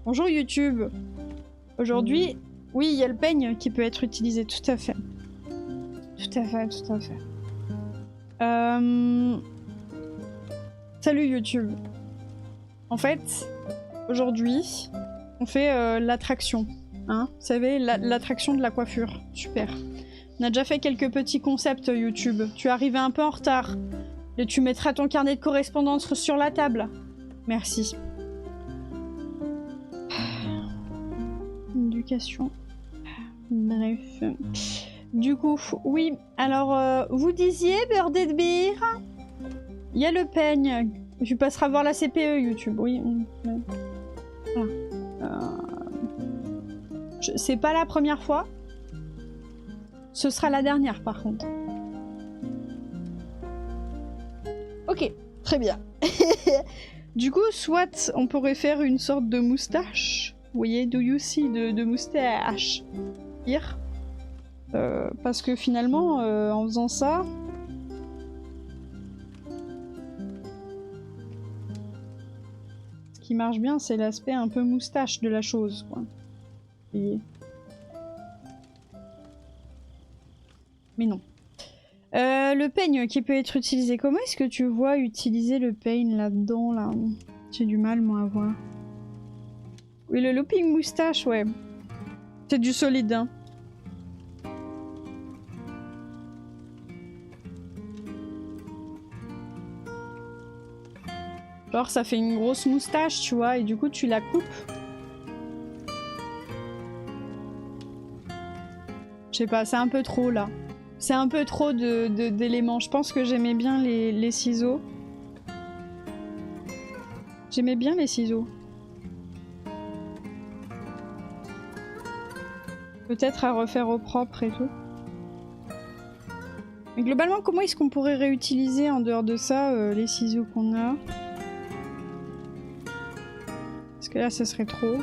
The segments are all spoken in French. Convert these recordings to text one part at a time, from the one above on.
Bonjour YouTube. Aujourd'hui, oui, il y a le peigne qui peut être utilisé, tout à fait. Tout à fait, tout à fait. Salut YouTube. En fait, aujourd'hui, on fait l'attraction. Hein, vous savez, l'attraction de la coiffure. Super. On a déjà fait quelques petits concepts YouTube. Tu es arrivé un peu en retard. Et tu mettras ton carnet de correspondance sur la table. Merci. Éducation. Bref. Du coup, oui. Alors, vous disiez, Birdie de Beer, il y a le peigne. Tu passeras voir la CPE YouTube. Oui. Voilà. C'est pas la première fois. Ce sera la dernière, par contre. Ok, très bien. Du coup, soit on pourrait faire une sorte de moustache. Vous voyez, do you see de moustache here. Parce que finalement, en faisant ça... Ce qui marche bien, c'est l'aspect un peu moustache de la chose, quoi. Vous voyez. Mais non. Le peigne qui peut être utilisé. Comment est-ce que tu vois utiliser le peigne là-dedans, là? J'ai du mal, moi, à voir. Oui, le looping moustache, ouais. C'est du solide, hein. Genre, ça fait une grosse moustache, tu vois, et du coup, tu la coupes. Je sais pas, c'est un peu trop, là. C'est un peu trop d'éléments. Je pense que j'aimais bien les ciseaux. J'aimais bien les ciseaux. Peut-être à refaire au propre et tout. Mais globalement, comment est-ce qu'on pourrait réutiliser en dehors de ça les ciseaux qu'on a? Parce que là, ça serait trop.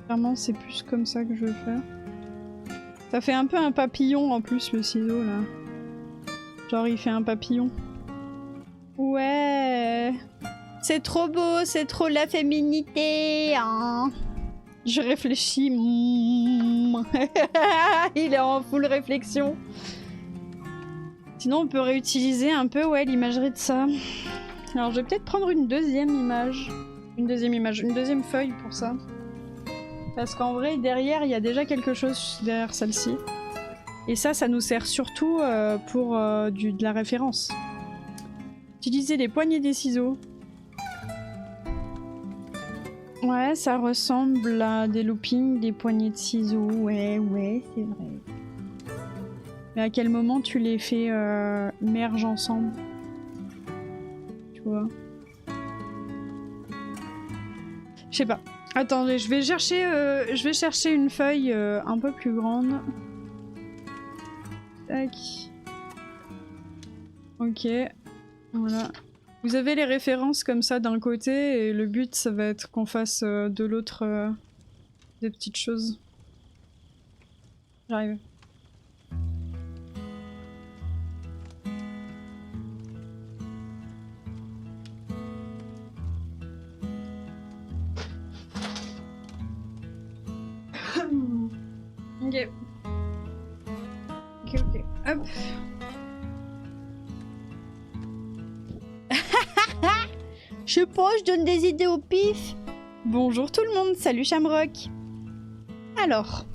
Clairement, c'est plus comme ça que je veux faire. Ça fait un peu un papillon en plus, le ciseau, là. Genre, il fait un papillon. Ouais. C'est trop beau, c'est trop la féminité, hein. Je réfléchis. Il est en full réflexion. Sinon, on peut réutiliser un peu, ouais, l'imagerie de ça. Alors, je vais peut-être prendre une deuxième image. Une deuxième feuille pour ça. Parce qu'en vrai, derrière, il y a déjà quelque chose derrière celle-ci. Et ça nous sert surtout pour de la référence. Utiliser les poignées des ciseaux. Ouais, ça ressemble à des loopings, des poignées de ciseaux. Ouais, c'est vrai. Mais à quel moment tu les fais merge ensemble? Tu vois? Je sais pas. Attendez, je vais chercher une feuille un peu plus grande. Tac. Ok. Voilà. Vous avez les références comme ça d'un côté et le but ça va être qu'on fasse de l'autre des petites choses. J'arrive. Ok. Ok. Hop. Je sais pas, je donne des idées au pif. Bonjour tout le monde, salut Shamrock. Alors,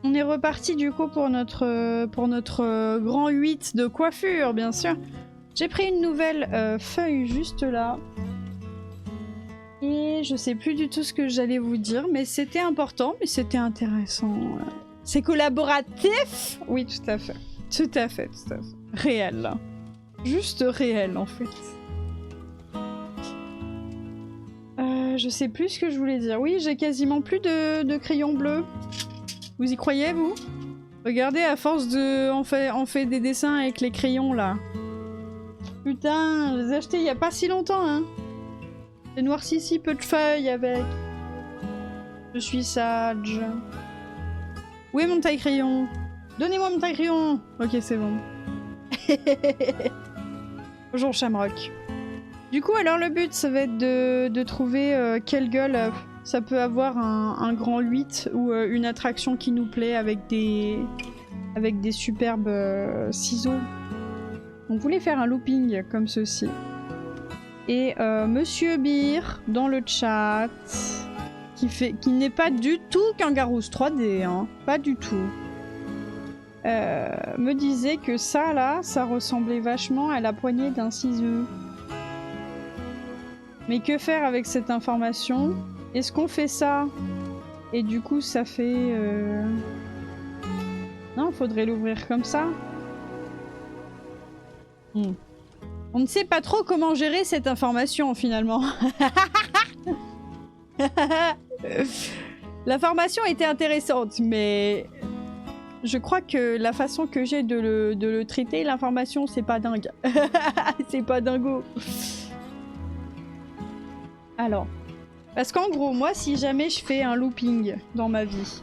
on est reparti du coup pour notre grand 8 de coiffure, bien sûr. J'ai pris une nouvelle feuille juste là. Et je sais plus du tout ce que j'allais vous dire, mais c'était important, mais c'était intéressant. C'est collaboratif? Oui, tout à fait. Tout à fait, tout à fait. Réel. Juste réel, en fait. Je sais plus ce que je voulais dire. Oui, j'ai quasiment plus de crayons bleus. Vous y croyez, vous? Regardez, à force de... On fait des dessins avec les crayons, là. Putain, je les ai achetés il y a pas si longtemps, hein. J'ai noirci si peu de feuilles avec. Je suis sage. Où est mon taille-crayon? Donnez-moi mon taille-crayon! Ok, c'est bon. Bonjour Shamrock. Du coup, alors le but, ça va être de trouver quelle gueule ça peut avoir un grand 8 ou une attraction qui nous plaît avec des superbes ciseaux. On voulait faire un looping comme ceci. Et Monsieur Beer dans le chat, qui n'est pas du tout Kangaroos 3D, hein, pas du tout, me disait que ça là, ça ressemblait vachement à la poignée d'un ciseau. Mais que faire avec cette information? Est-ce qu'on fait ça? Et du coup ça fait... Non, faudrait l'ouvrir comme ça. On ne sait pas trop comment gérer cette information finalement. L'information était intéressante, mais je crois que la façon que j'ai de le traiter, l'information, c'est pas dingue. C'est pas dingo. Alors, parce qu'en gros, moi, si jamais je fais un looping dans ma vie,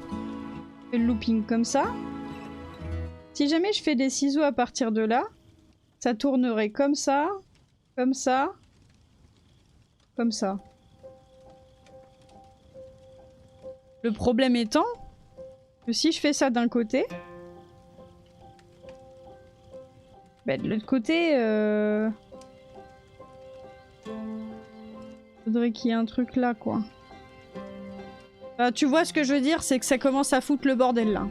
je fais le looping comme ça. Si jamais je fais des ciseaux à partir de là, ça tournerait comme ça, comme ça, comme ça. Le problème étant que si je fais ça d'un côté, bah de l'autre côté, faudrait qu'il y ait un truc là, quoi. Tu vois ce que je veux dire, c'est que ça commence à foutre le bordel là.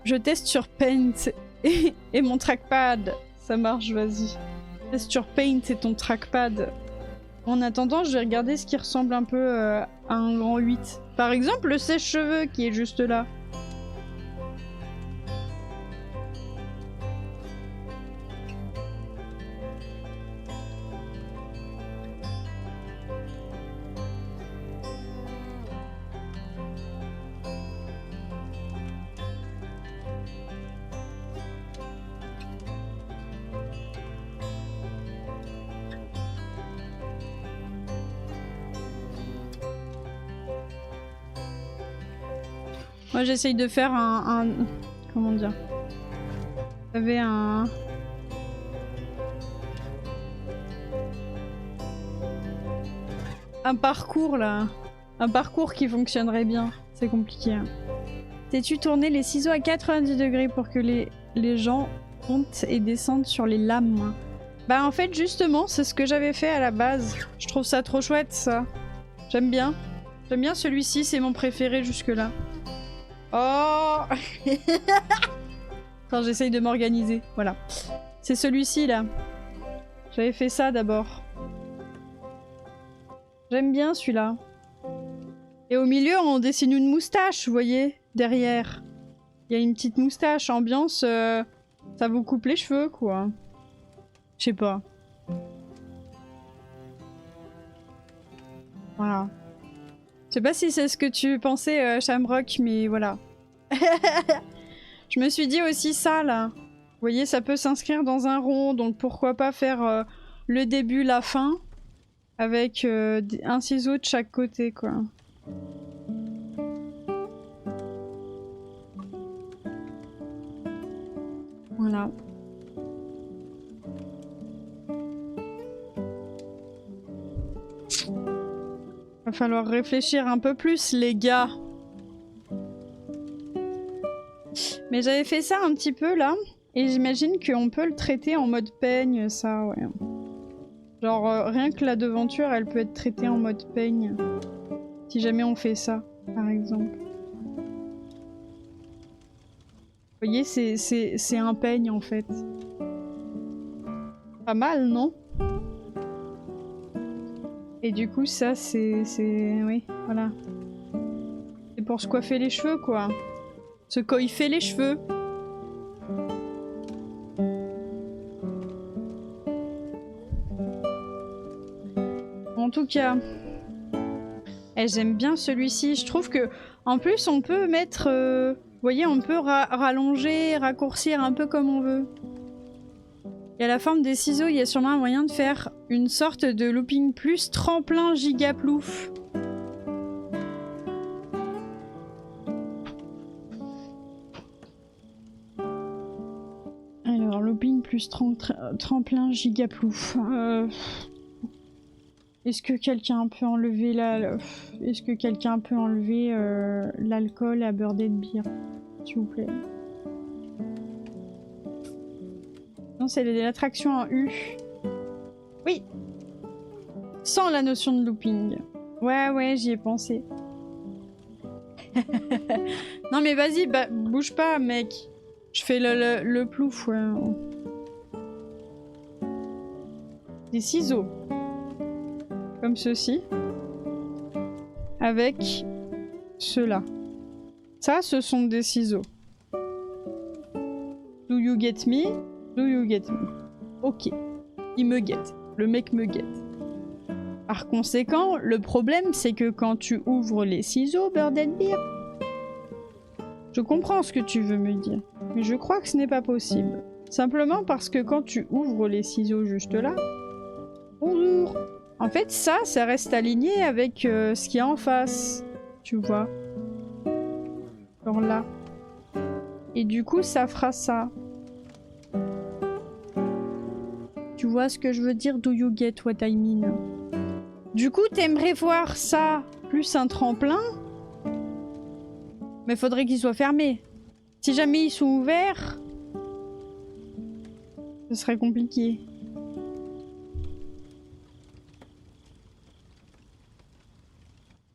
Je teste sur Paint et mon trackpad. Ça marche, vas-y. Je teste sur Paint et ton trackpad. En attendant, je vais regarder ce qui ressemble un peu à un grand 8. Par exemple, le sèche-cheveux qui est juste là. Moi j'essaye de faire un... Comment dire? J'avais un parcours là. Un parcours qui fonctionnerait bien. C'est compliqué. Hein. T'es-tu tourné les ciseaux à 90 degrés pour que les gens montent et descendent sur les lames? Bah en fait justement c'est ce que j'avais fait à la base. Je trouve ça trop chouette ça. J'aime bien. J'aime bien celui-ci, c'est mon préféré jusque là. Oh. Enfin, j'essaye de m'organiser, voilà. C'est celui-ci là. J'avais fait ça d'abord. J'aime bien celui-là. Et au milieu, on dessine une moustache, vous voyez, derrière. Il y a une petite moustache, ambiance, ça vous coupe les cheveux, quoi. Je sais pas. Voilà. Je sais pas si c'est ce que tu pensais, Shamrock, mais voilà. Je me suis dit aussi ça, là. Vous voyez, ça peut s'inscrire dans un rond, donc pourquoi pas faire le début, la fin, avec un ciseau de chaque côté, quoi. Voilà. Va falloir réfléchir un peu plus, les gars. Mais j'avais fait ça un petit peu, là. Et j'imagine qu'on peut le traiter en mode peigne, ça, ouais. Genre, rien que la devanture, elle peut être traitée en mode peigne. Si jamais on fait ça, par exemple. Vous voyez, c'est un peigne, en fait. Pas mal, non? Et du coup, ça, c'est... Oui, voilà. C'est pour se coiffer les cheveux, quoi. Se coiffer les cheveux. En tout cas... j'aime bien celui-ci. Je trouve que, en plus, on peut mettre... vous voyez, on peut rallonger, raccourcir un peu comme on veut. Et à la forme des ciseaux, il y a sûrement un moyen de faire une sorte de looping plus tremplin gigaplouf. Alors, looping plus tremplin gigaplouf. Est-ce que quelqu'un peut enlever Est-ce que quelqu'un peut enlever l'alcool à Birded Beer, s'il vous plaît? Non, c'est l'attraction en U. Oui. Sans la notion de looping. Ouais, j'y ai pensé. Non mais vas-y, bah, bouge pas, mec. Je fais le plouf, ouais. Des ciseaux. Comme ceci. Avec ceux-là. Ça, ce sont des ciseaux. Do you get me? Do you get me? Ok. Il me guette. Le mec me guette. Par conséquent, le problème, c'est que quand tu ouvres les ciseaux, Birded Beer, je comprends ce que tu veux me dire, mais je crois que ce n'est pas possible. Simplement parce que quand tu ouvres les ciseaux juste là, bonjour. En fait, ça reste aligné avec ce qu'il y a en face, tu vois. Genre là. Et du coup, ça fera ça. Tu vois ce que je veux dire? Do you get what I mean? Du coup, t'aimerais voir ça plus un tremplin? Mais faudrait qu'ils soient fermés. Si jamais ils sont ouverts, ce serait compliqué.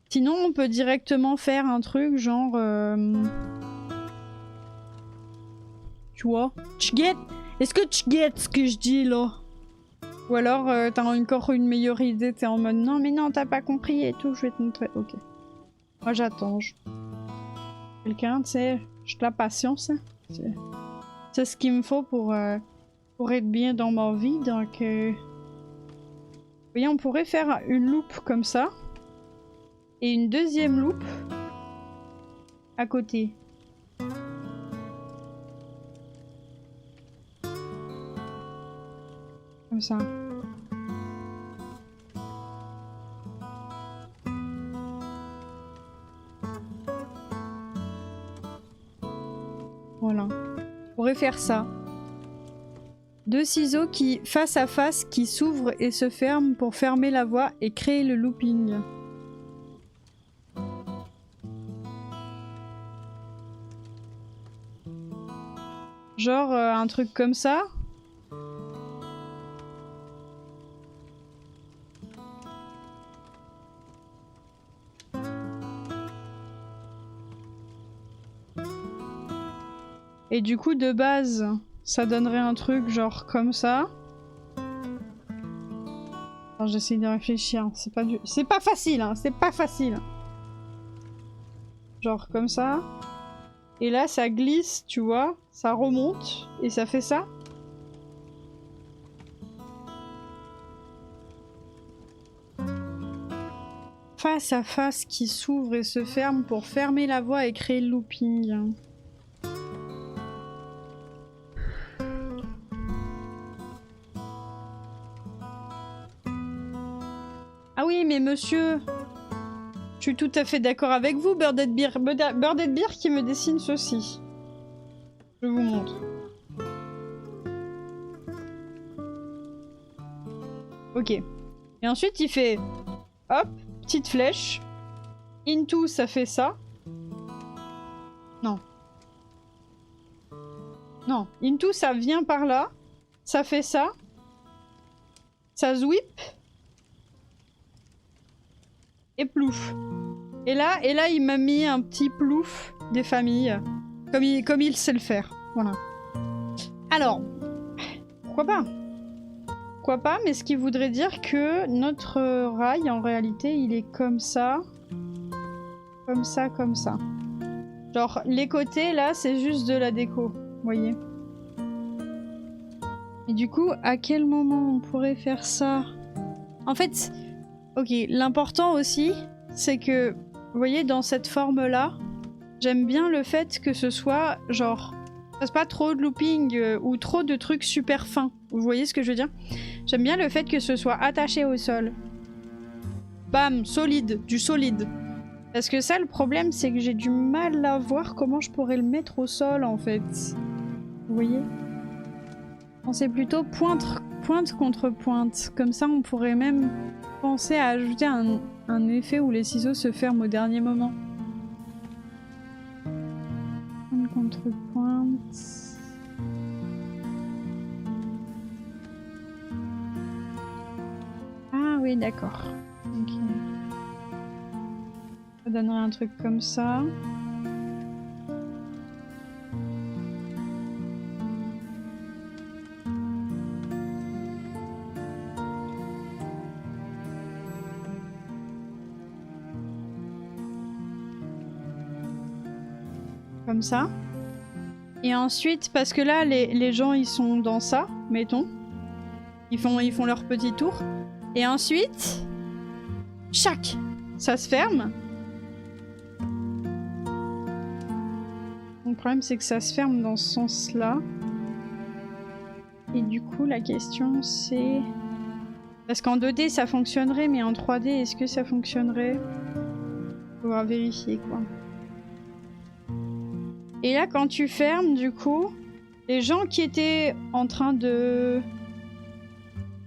Sinon, on peut directement faire un truc genre... Tu vois? Est-ce que tu get ce que je dis là? Ou alors t'as encore une meilleure idée, t'es en mode non mais non t'as pas compris et tout, je vais te montrer. Ok. Moi j'attends. Quelqu'un, tu sais, j'ai de la patience. Hein? C'est ce qu'il me faut pour être bien dans ma vie. Donc, vous voyez, on pourrait faire une loupe comme ça. Et une deuxième loupe à côté. Comme ça. Voilà. On pourrait faire ça. Deux ciseaux qui, face à face, qui s'ouvrent et se ferment pour fermer la voie et créer le looping. Genre un truc comme ça. Et du coup, de base, ça donnerait un truc genre comme ça. Alors j'essaie de réfléchir. C'est pas facile, hein. C'est pas facile. Genre comme ça. Et là, ça glisse, tu vois. Ça remonte. Et ça fait ça. Face à face qui s'ouvre et se ferme pour fermer la voie et créer le looping. Ah oui, mais monsieur, je suis tout à fait d'accord avec vous, Birded Beer. Birded Beer qui me dessine ceci. Je vous montre. Ok. Et ensuite, il fait... Hop, petite flèche. Into, ça fait ça. Non. Non. Into, ça vient par là. Ça fait ça. Ça zwip. Et plouf. Et là, il m'a mis un petit plouf des familles. Comme il sait le faire. Voilà. Alors, pourquoi pas? Pourquoi pas, mais ce qui voudrait dire que notre rail, en réalité, il est comme ça. Comme ça, comme ça. Genre, les côtés, là, c'est juste de la déco. Vous voyez? Et du coup, à quel moment on pourrait faire ça? En fait... Ok, l'important aussi, c'est que, vous voyez, dans cette forme-là, j'aime bien le fait que ce soit, genre, fasse pas trop de looping ou trop de trucs super fins. Vous voyez ce que je veux dire? J'aime bien le fait que ce soit attaché au sol. Bam, solide, du solide. Parce que ça, le problème, c'est que j'ai du mal à voir comment je pourrais le mettre au sol, en fait. Vous voyez? C'est plutôt pointe contre pointe. Comme ça, on pourrait même penser à ajouter un effet où les ciseaux se ferment au dernier moment. Pointe contre pointe. Ah oui, d'accord. Ok. Ça donnerait un truc comme ça. Comme ça. Et ensuite, parce que là, les gens, ils sont dans ça, mettons. Ils font leur petit tour. Et ensuite, chac, ça se ferme. Le problème, c'est que ça se ferme dans ce sens-là. Et du coup, la question, c'est... Parce qu'en 2D, ça fonctionnerait, mais en 3D, est-ce que ça fonctionnerait? Faudra vérifier, quoi. Et là, quand tu fermes, du coup, les gens qui étaient en train de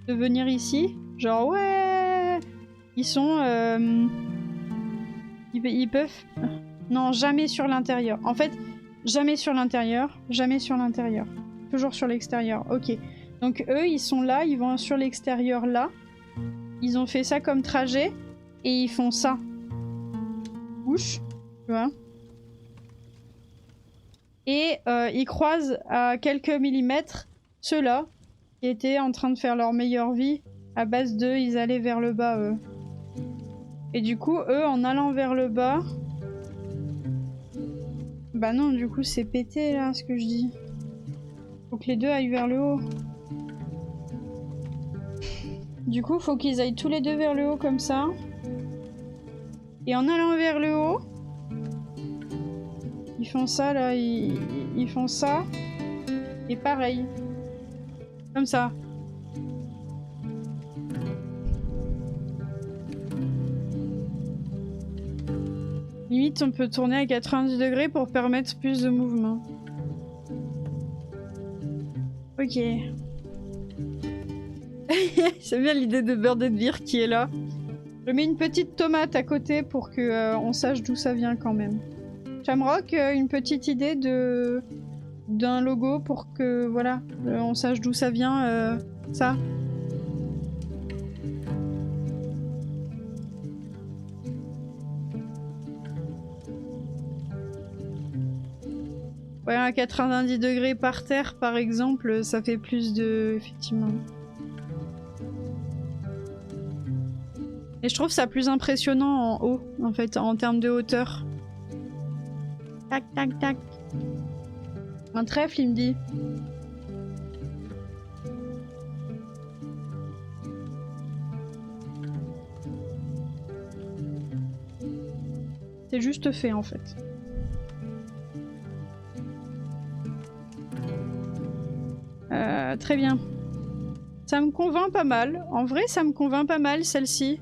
venir ici, genre, ouais, ils sont... Ils peuvent... Non, jamais sur l'intérieur. En fait, jamais sur l'intérieur, jamais sur l'intérieur. Toujours sur l'extérieur, ok. Donc eux, ils sont là, ils vont sur l'extérieur là. Ils ont fait ça comme trajet, et ils font ça. Bouche, tu vois. Et ils croisent à quelques millimètres ceux-là, qui étaient en train de faire leur meilleure vie. À base d'eux, ils allaient vers le bas, eux. Et du coup, eux, en allant vers le bas... Bah non, du coup, c'est pété, là, ce que je dis. Faut que les deux aillent vers le haut. Du coup, faut qu'ils aillent tous les deux vers le haut, comme ça. Et en allant vers le haut... Ils font ça, là, ils font ça. Et pareil. Comme ça. Limite, on peut tourner à 90 degrés pour permettre plus de mouvement. Ok. J'aime bien l'idée de Bird and Beer qui est là. Je mets une petite tomate à côté pour que on sache d'où ça vient quand même. Shamrock, une petite idée d'un logo pour que voilà, on sache d'où ça vient, ça. Ouais, à 90 degrés par terre, par exemple, ça fait plus de... Effectivement. Et je trouve ça plus impressionnant en haut, en fait, en termes de hauteur. Tac, tac, tac. Un trèfle, il me dit. C'est juste fait, en fait. Très bien. Ça me convainc pas mal. En vrai, ça me convainc pas mal, celle-ci.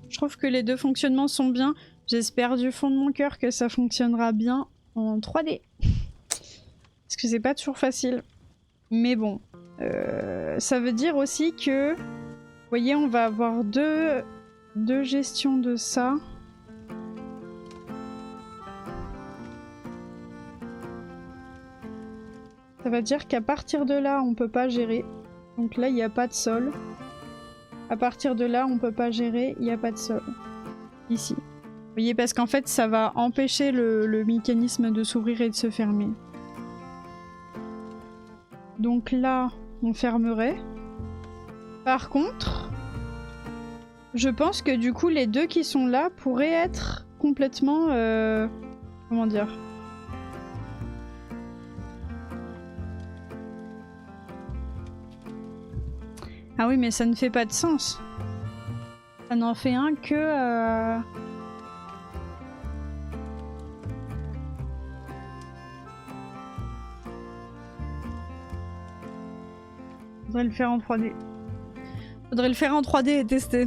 Je trouve que les deux fonctionnements sont bien. J'espère du fond de mon cœur que ça fonctionnera bien en 3D. Parce que c'est pas toujours facile. Mais bon. Ça veut dire aussi que... Vous voyez, on va avoir deux gestions de ça. Ça veut dire qu'à partir de là, on peut pas gérer. Donc là, il n'y a pas de sol. À partir de là, on peut pas gérer, il n'y a pas de sol. Ici. Vous voyez, parce qu'en fait, ça va empêcher le mécanisme de s'ouvrir et de se fermer. Donc là, on fermerait. Par contre, je pense que du coup, les deux qui sont là pourraient être complètement... comment dire ? Ah oui, mais ça ne fait pas de sens. Ça n'en fait un que... Faudrait le faire en 3D. Faudrait le faire en 3D et tester.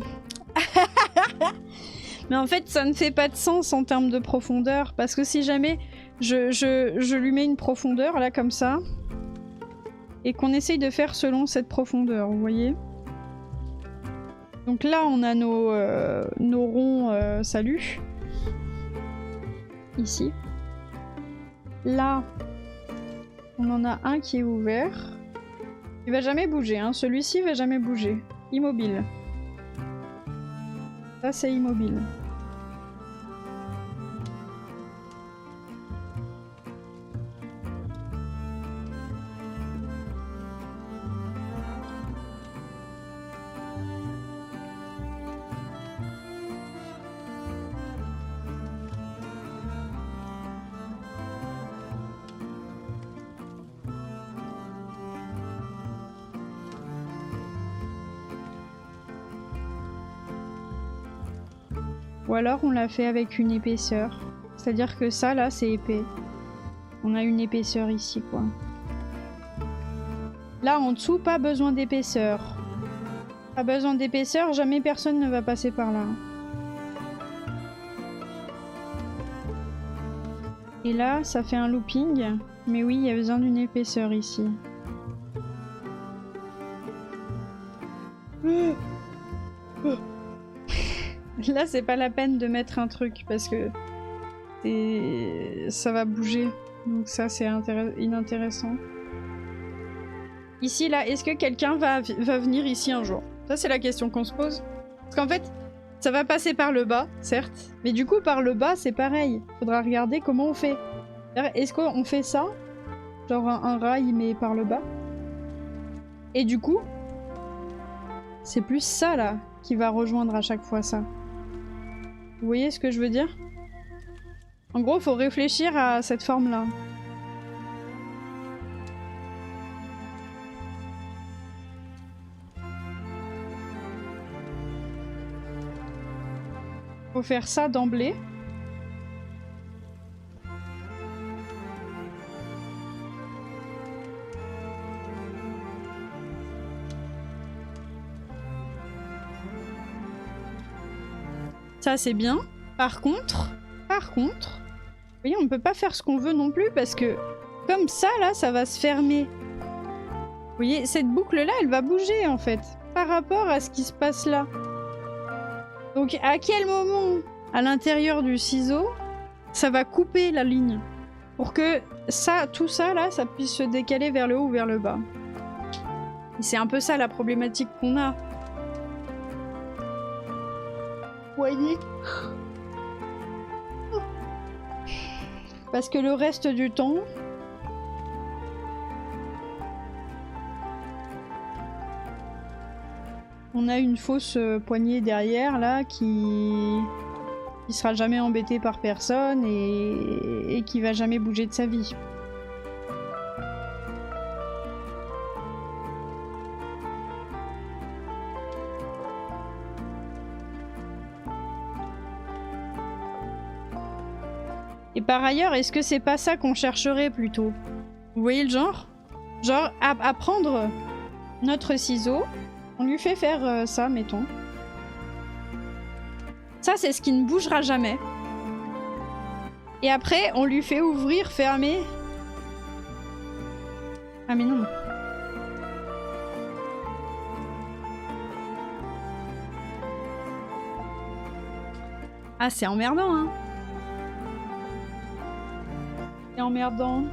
Mais en fait, ça ne fait pas de sens en termes de profondeur. Parce que si jamais je lui mets une profondeur, là, comme ça... et qu'on essaye de faire selon cette profondeur, vous voyez? Donc là, on a nos ronds salut. Ici. Là, on en a un qui est ouvert. Il va jamais bouger, hein. Celui-ci va jamais bouger. Immobile. Ça, c'est immobile. Ou alors on l'a fait avec une épaisseur. C'est-à-dire que ça, là, c'est épais. On a une épaisseur ici, quoi. Là, en dessous, pas besoin d'épaisseur. Pas besoin d'épaisseur, jamais personne ne va passer par là. Et là, ça fait un looping. Mais oui, il y a besoin d'une épaisseur ici. Là, c'est pas la peine de mettre un truc parce que ça va bouger. Donc ça, c'est inintéressant. Ici, là, est-ce que quelqu'un va venir ici un jour? Ça, c'est la question qu'on se pose. Parce qu'en fait, ça va passer par le bas, certes. Mais du coup, par le bas, c'est pareil. Faudra regarder comment on fait. Est-ce qu'on fait ça? Genre un rail, mais par le bas? Et du coup, c'est plus ça, là, qui va rejoindre à chaque fois ça. Vous voyez ce que je veux dire? En gros, faut réfléchir à cette forme-là. Faut faire ça d'emblée. Ça, c'est bien. Par contre, vous voyez, on peut pas faire ce qu'on veut non plus parce que comme ça, là, ça va se fermer. Vous voyez, cette boucle-là, elle va bouger, en fait, par rapport à ce qui se passe là. Donc, à quel moment, à l'intérieur du ciseau, ça va couper la ligne pour que ça, tout ça, là, ça puisse se décaler vers le haut ou vers le bas. C'est un peu ça, la problématique qu'on a. Voyez. Parce que le reste du temps... On a une fausse poignée derrière, là, qui sera jamais embêtée par personne et qui va jamais bouger de sa vie. Et par ailleurs, est-ce que c'est pas ça qu'on chercherait plutôt? Vous voyez le genre? Genre, à prendre notre ciseau, on lui fait faire ça, mettons. Ça, c'est ce qui ne bougera jamais. Et après, on lui fait ouvrir, fermer. Ah mais non. Ah, c'est emmerdant, hein. C'est emmerdant.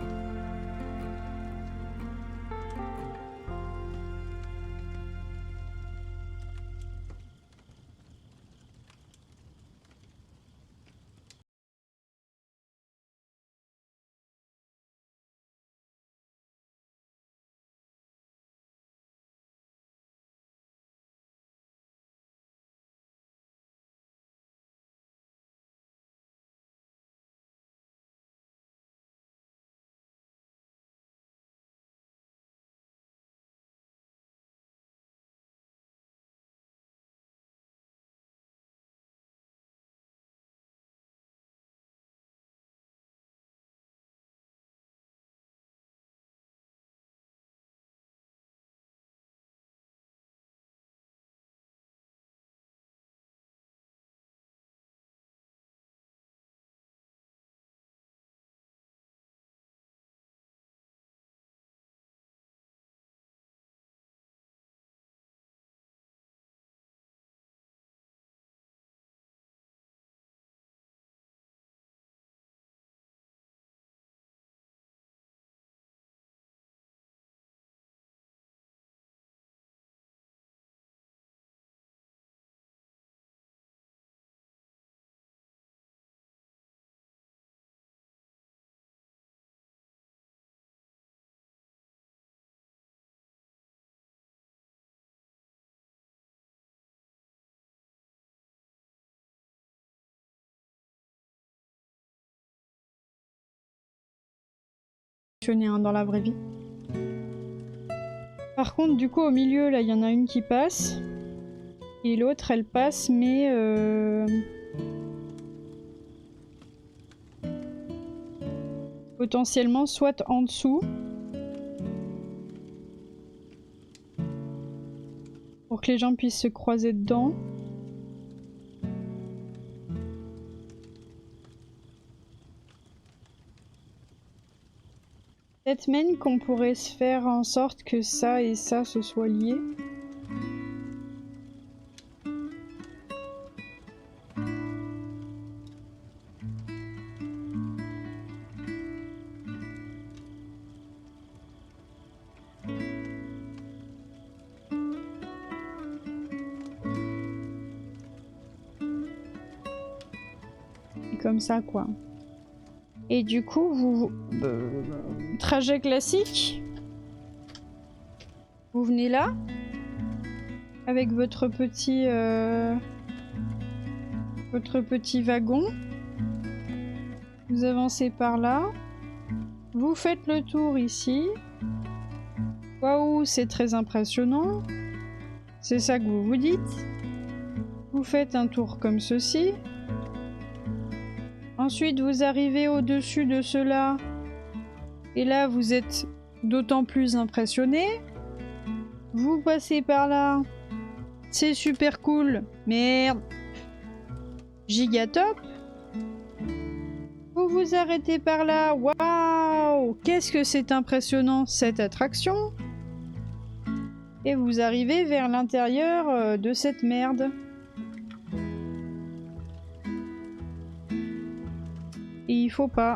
Hein, dans la vraie vie. Par contre, du coup, au milieu, là, il y en a une qui passe. Et l'autre, elle passe, mais... potentiellement, soit en dessous. Pour que les gens puissent se croiser dedans. Peut-être même qu'on pourrait se faire en sorte que ça et ça se soient liés. Comme ça, quoi. Et du coup, trajet classique. Vous venez là. Avec votre petit wagon. Vous avancez par là. Vous faites le tour ici. Waouh, c'est très impressionnant. C'est ça que vous vous dites. Vous faites un tour comme ceci. Ensuite, vous arrivez au-dessus de cela. Et là, vous êtes d'autant plus impressionné. Vous passez par là. C'est super cool. Merde. Gigatop. Vous vous arrêtez par là. Waouh! Qu'est-ce que c'est impressionnant, cette attraction. Et vous arrivez vers l'intérieur de cette merde. Et il faut pas.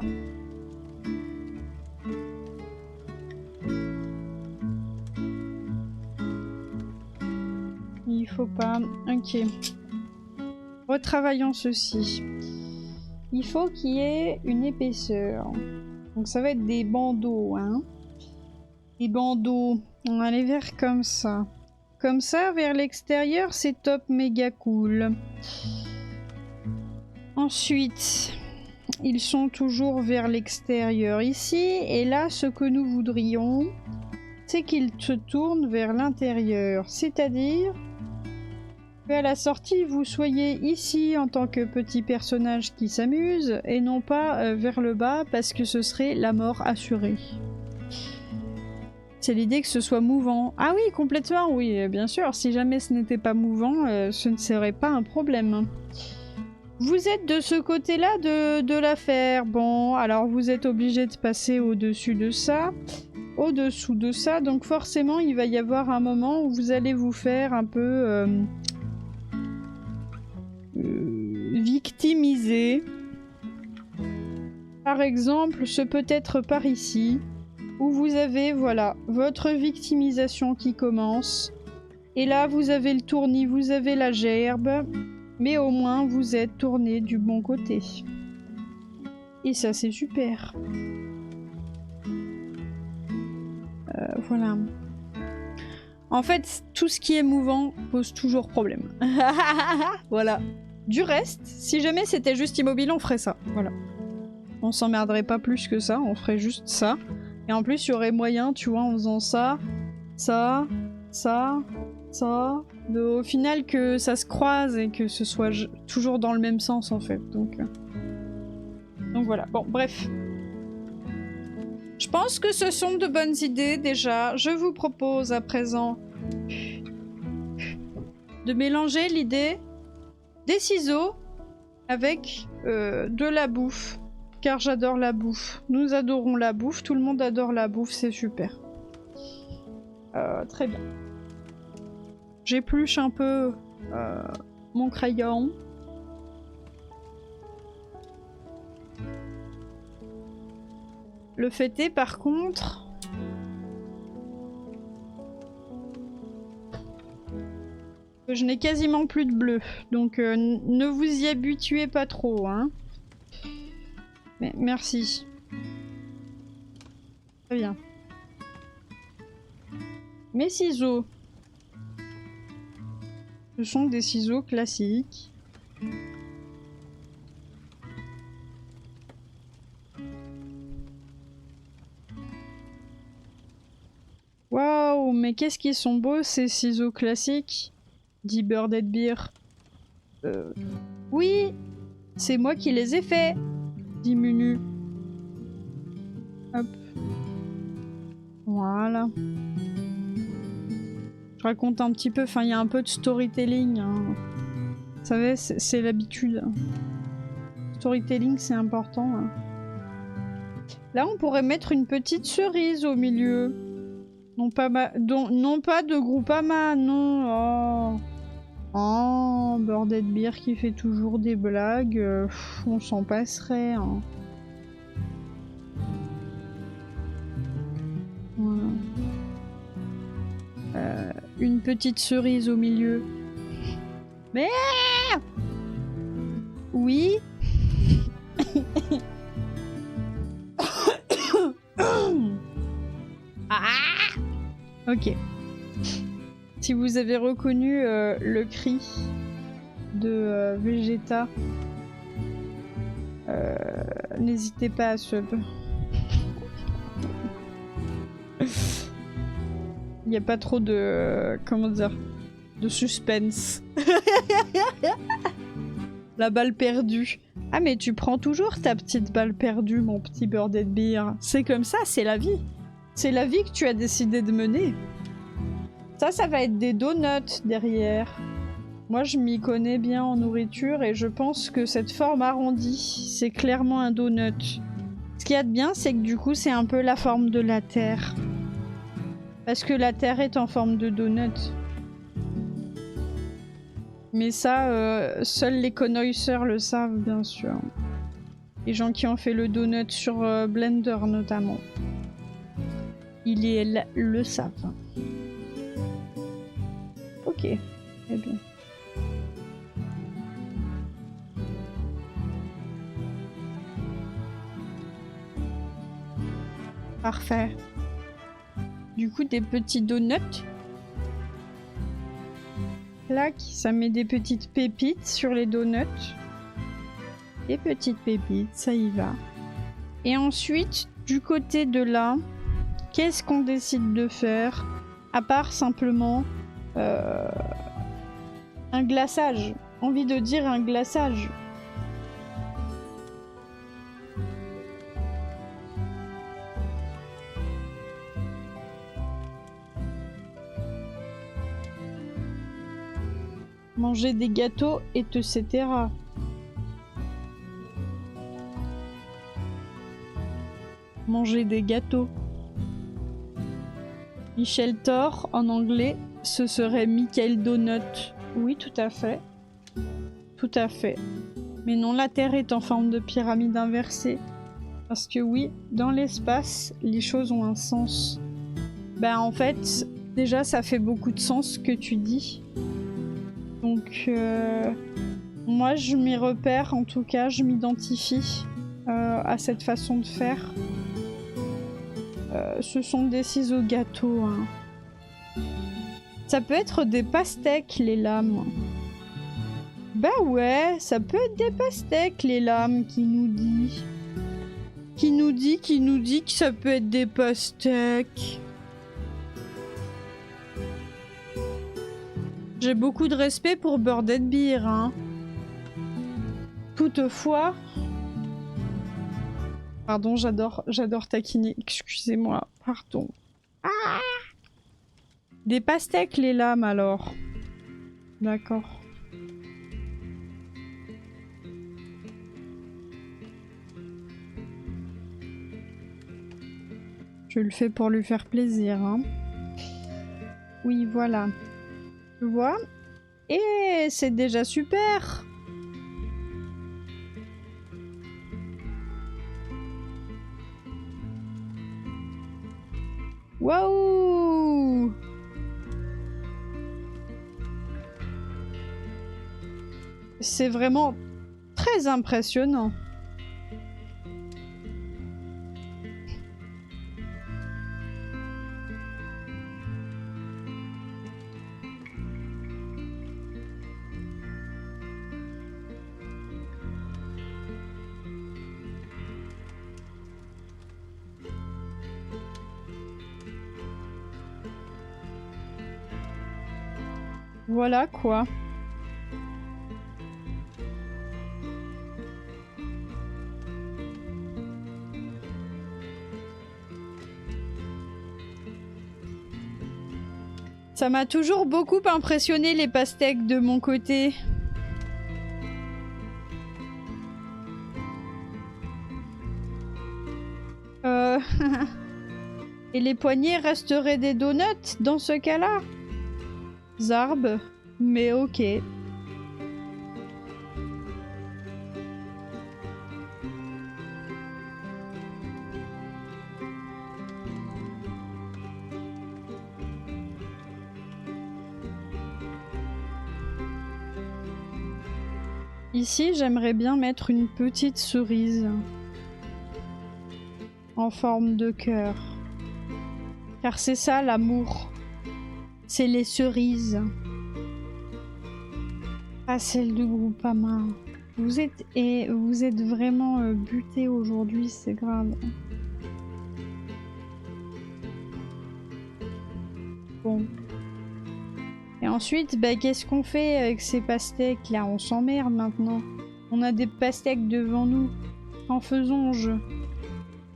Il faut pas. Ok. Retravaillons ceci. Il faut qu'il y ait une épaisseur. Donc ça va être des bandeaux, hein. Des bandeaux. On va les vers comme ça. Comme ça, vers l'extérieur, c'est top méga cool. Ensuite, ils sont toujours vers l'extérieur ici. Et là, ce que nous voudrions, c'est qu'ils se tournent vers l'intérieur. C'est-à-dire qu'à la sortie, vous soyez ici en tant que petit personnage qui s'amuse et non pas vers le bas parce que ce serait la mort assurée. C'est l'idée que ce soit mouvant. Ah oui, complètement, oui, bien sûr. Si jamais ce n'était pas mouvant, ce ne serait pas un problème. Vous êtes de ce côté-là de l'affaire. Bon, alors vous êtes obligé de passer au-dessus de ça, au-dessous de ça. Donc forcément, il va y avoir un moment où vous allez vous faire un peu victimiser. Par exemple, ce peut être par ici, où vous avez, voilà, votre victimisation qui commence. Et là, vous avez le tournis, vous avez la gerbe, mais au moins, vous êtes tourné du bon côté. Et ça, c'est super. Voilà. En fait, tout ce qui est mouvant pose toujours problème. Voilà. Du reste, si jamais c'était juste immobile, on ferait ça. Voilà. On s'emmerderait pas plus que ça, on ferait juste ça. Et en plus, il y aurait moyen, tu vois, en faisant ça, ça, ça, ça, au final que ça se croise et que ce soit toujours dans le même sens, en fait. Donc voilà. Bon, bref. Je pense que ce sont de bonnes idées, déjà. Je vous propose à présent de mélanger l'idée des ciseaux avec de la bouffe. Car j'adore la bouffe. Nous adorons la bouffe. Tout le monde adore la bouffe. C'est super. Très bien. J'épluche un peu mon crayon. Le fait est, par contre... que je n'ai quasiment plus de bleu. Donc ne vous y habituez pas trop, hein. Mais merci. Très bien. Mes ciseaux. Ce sont des ciseaux classiques. Waouh, mais qu'est-ce qu'ils sont beaux ces ciseaux classiques, dit Birded Beer. Oui, c'est moi qui les ai faits, dit Munu. Hop. Voilà. Je raconte un petit peu, enfin il y a un peu de storytelling. Hein. Vous savez, c'est l'habitude. Storytelling, c'est important. Hein. Là, on pourrait mettre une petite cerise au milieu. Non pas, non pas de Groupama, non. Oh, Birded Beer qui fait toujours des blagues. On s'en passerait. Hein. Voilà. Une petite cerise au milieu. Mais oui. Ah, ok. Si vous avez reconnu le cri de Vegeta, n'hésitez pas à sub. Il n'y a pas trop de... comment dire, de suspense. La balle perdue. Ah mais tu prends toujours ta petite balle perdue, mon petit Birded Beer. C'est comme ça, c'est la vie. C'est la vie que tu as décidé de mener. Ça va être des donuts derrière. Moi, je m'y connais bien en nourriture et je pense que cette forme arrondie, c'est clairement un donut. Ce qu'il y a de bien, c'est que du coup, c'est un peu la forme de la Terre. Parce que la Terre est en forme de donut. Mais ça, seuls les connaisseurs le savent, bien sûr. Les gens qui ont fait le donut sur Blender, notamment. Ils et elles le savent. Ok, très bien. Parfait. Du coup, des petits donuts. Clac, ça met des petites pépites sur les donuts. Des petites pépites, ça y va. Et ensuite, du côté de là, qu'est-ce qu'on décide de faire? À part simplement un glaçage. Envie de dire un glaçage. Manger des gâteaux, etc. Manger des gâteaux. Michel Thor, en anglais, ce serait Michael Donut. Oui, tout à fait. Tout à fait. Mais non, la Terre est en forme de pyramide inversée. Parce que oui, dans l'espace, les choses ont un sens. Ben en fait, déjà, ça fait beaucoup de sens ce que tu dis. Donc, moi, je m'y repère, en tout cas, je m'identifie à cette façon de faire. Ce sont des ciseaux gâteaux. Hein. Ça peut être des pastèques, les lames. Bah ouais, ça peut être des pastèques, les lames, qui nous dit. Qui nous dit que ça peut être des pastèques. J'ai beaucoup de respect pour Birded Beer, hein. Toutefois... Pardon, j'adore taquiner. Excusez-moi, pardon. Ah, des pastèques, les lames, alors. D'accord. Je le fais pour lui faire plaisir, hein. Oui, voilà. Tu vois? Et c'est déjà super! Waouh! C'est vraiment très impressionnant. Voilà quoi. Ça m'a toujours beaucoup impressionné les pastèques de mon côté. Et les poignets resteraient des donuts dans ce cas-là? Zarb, mais ok. Ici, j'aimerais bien mettre une petite cerise en forme de cœur. Car c'est ça l'amour. C'est les cerises. Ah, celle de Groupama. Vous êtes vraiment buté aujourd'hui, c'est grave. Bon. Et ensuite, bah, qu'est-ce qu'on fait avec ces pastèques là? On s'emmerde maintenant. On a des pastèques devant nous. Qu'en faisons-je?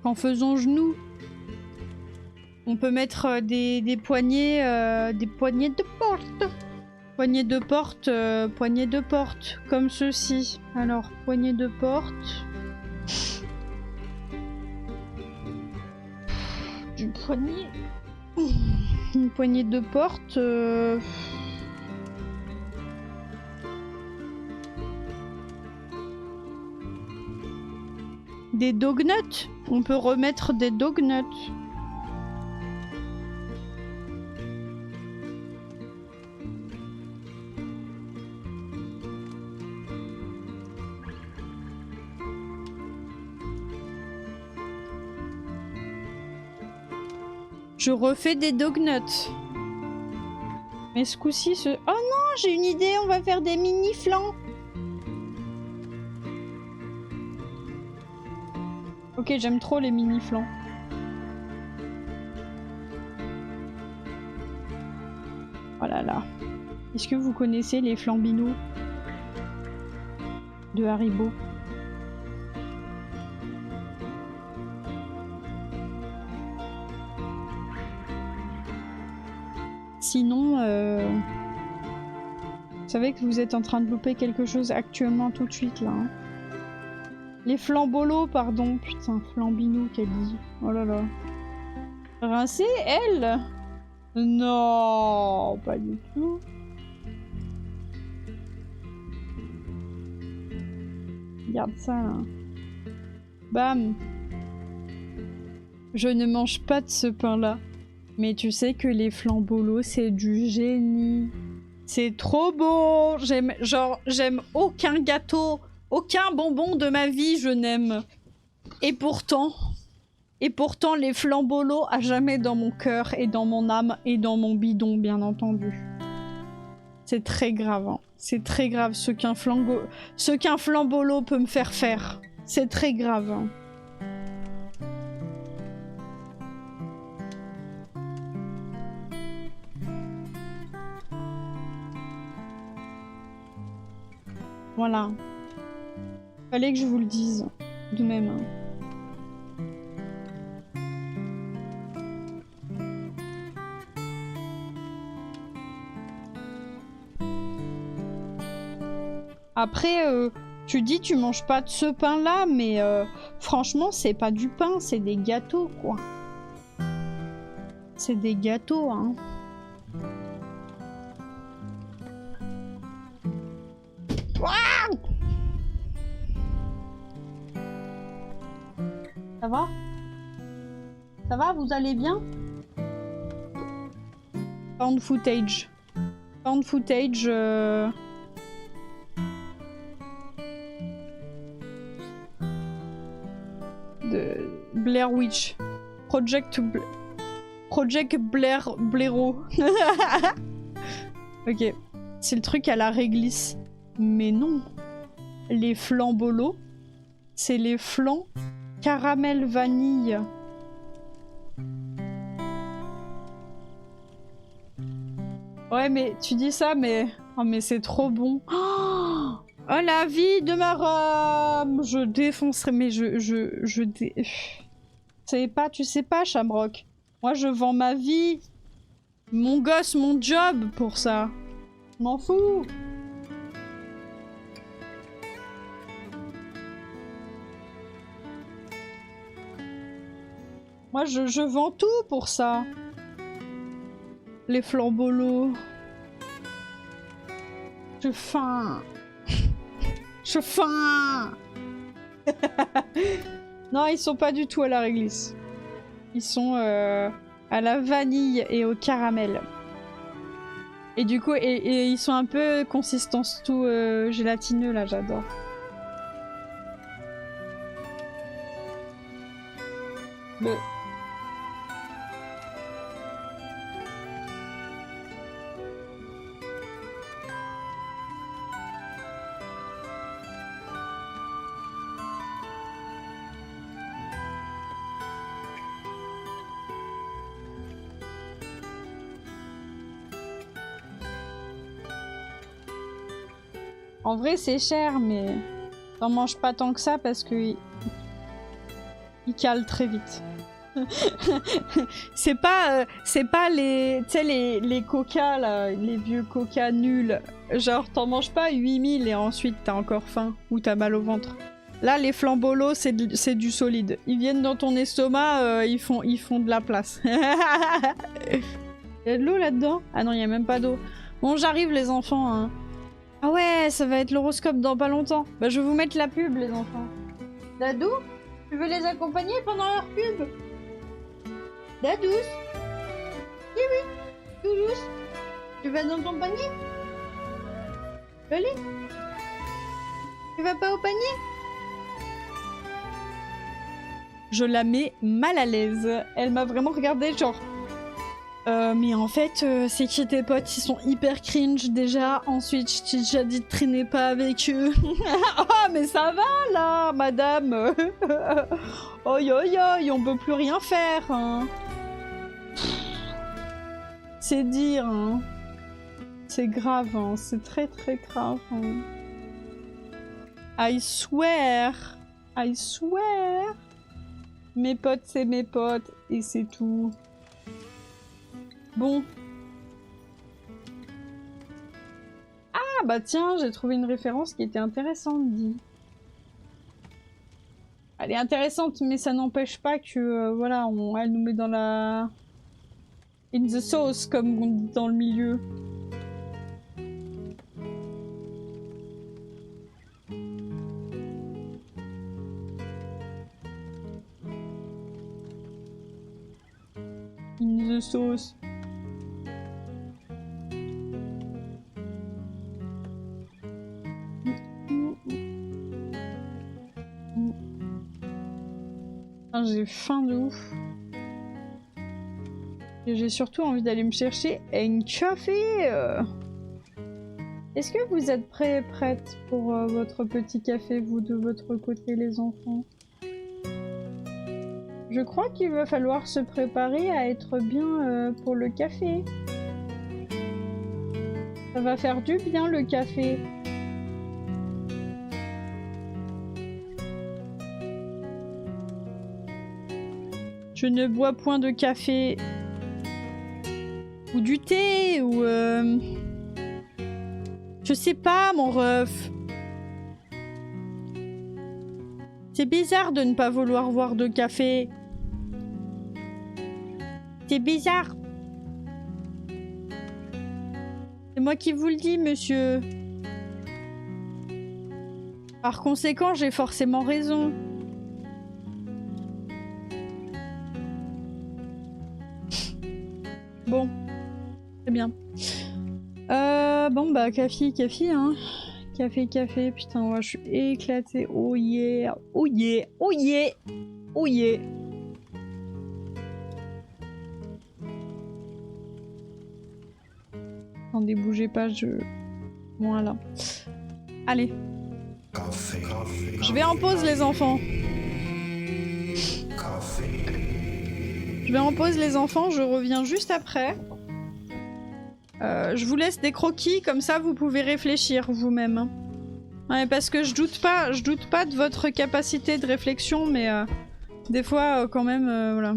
Qu'en faisons-je nous? On peut mettre des poignées de porte. Poignées de porte, comme ceci. Alors, poignée de porte. Du poignet. Une poignée de porte. Des dognuts. On peut remettre des dognuts. Je refais des dognuts. Mais ce coup-ci, Oh non, j'ai une idée, on va faire des mini flancs. Ok, j'aime trop les mini flancs. Oh là là. Est-ce que vous connaissez les flambinous de Haribo? Sinon, vous savez que vous êtes en train de louper quelque chose actuellement tout de suite là. Hein. Les flambolos, pardon. Putain, flambinou qu'elle dit. Oh là là. Rincée, elle? Non, pas du tout. Regarde ça là. Bam. Je ne mange pas de ce pain là. Mais tu sais que les flambolos, c'est du génie. C'est trop beau. J'aime aucun gâteau, aucun bonbon de ma vie, je n'aime. Et pourtant, les flambolos à jamais dans mon cœur et dans mon âme et dans mon bidon, bien entendu. C'est très grave. Hein. C'est très grave ce qu'un flambolo peut me faire faire. C'est très grave. Hein. Voilà. Fallait que je vous le dise. De même. Hein. Après, tu dis tu manges pas de ce pain-là, mais franchement, c'est pas du pain, c'est des gâteaux, quoi. C'est des gâteaux, hein. Ça va? Ça va? Vous allez bien? Found footage. Found footage. De Blair Witch. Project Blair Blaireau. Ok. C'est le truc à la réglisse. Mais non. Les flambolos, c'est les flancs caramel vanille. Ouais, mais tu dis ça, mais... Oh, mais c'est trop bon. Oh, la vie de ma Rome. Je défoncerai, mais tu sais pas, Shamrock. Moi, je vends ma vie, mon gosse, mon job pour ça. Je m'en fous. Moi, je vends tout pour ça. Les flambolos. Je faim. Je faim. Non, ils sont pas du tout à la réglisse. Ils sont à la vanille et au caramel. Et du coup, et ils sont un peu consistance tout gélatineux là, j'adore. Mais... En vrai, c'est cher, mais t'en manges pas tant que ça parce que il cale très vite. c'est pas les, tu sais, les coca là, les vieux coca nuls. Genre, t'en manges pas 8000 et ensuite t'as encore faim ou t'as mal au ventre. Là, les flambolos, c'est du solide. Ils viennent dans ton estomac, ils font de la place. Y'a de l'eau là-dedans? Ah non, y a même pas d'eau. Bon, j'arrive les enfants, hein. Ah ouais, ça va être l'horoscope dans pas longtemps. Bah je vais vous mettre la pub les enfants. Dadou, tu veux les accompagner pendant leur pub? Dadous? Oui oui, Doudous, tu vas dans ton panier? Allez. Tu vas pas au panier? Je la mets mal à l'aise. Elle m'a vraiment regardé genre... mais en fait, c'est que tes potes, ils sont hyper cringe déjà. Ensuite, je t'ai déjà dit de traîner pas avec eux. Oh, mais ça va là, madame. Oi, oi, oi, on peut plus rien faire. Hein. C'est dire, hein. C'est grave, hein. C'est très très grave. Hein. I swear. I swear. Mes potes, c'est mes potes. Et c'est tout. Bon. Ah bah tiens, j'ai trouvé une référence qui était intéressante, dit. Elle est intéressante, mais ça n'empêche pas que, voilà, elle nous met dans la... in the sauce, comme on dit dans le milieu. In the sauce. J'ai faim de ouf. Et j'ai surtout envie d'aller me chercher un café. Est-ce que vous êtes prêtes pour votre petit café, vous de votre côté, les enfants? Je crois qu'il va falloir se préparer à être bien pour le café. Ça va faire du bien le café. Je ne bois point de café ou du thé ou je sais pas mon ref. C'est bizarre de ne pas vouloir boire de café. C'est bizarre. C'est moi qui vous le dis, monsieur. Par conséquent, j'ai forcément raison. Bon, très bien. Bon bah café, hein. Café, putain, ouais, je suis éclatée. Oh yeah, oh yeah, oh yeah, oh yeah. Attendez, bougez pas, voilà. Allez. Je vais en pause les enfants. Je vais en pause les enfants, je reviens juste après. Je vous laisse des croquis, comme ça vous pouvez réfléchir vous-même. Hein. Ouais, parce que je doute pas de votre capacité de réflexion, mais des fois quand même, voilà.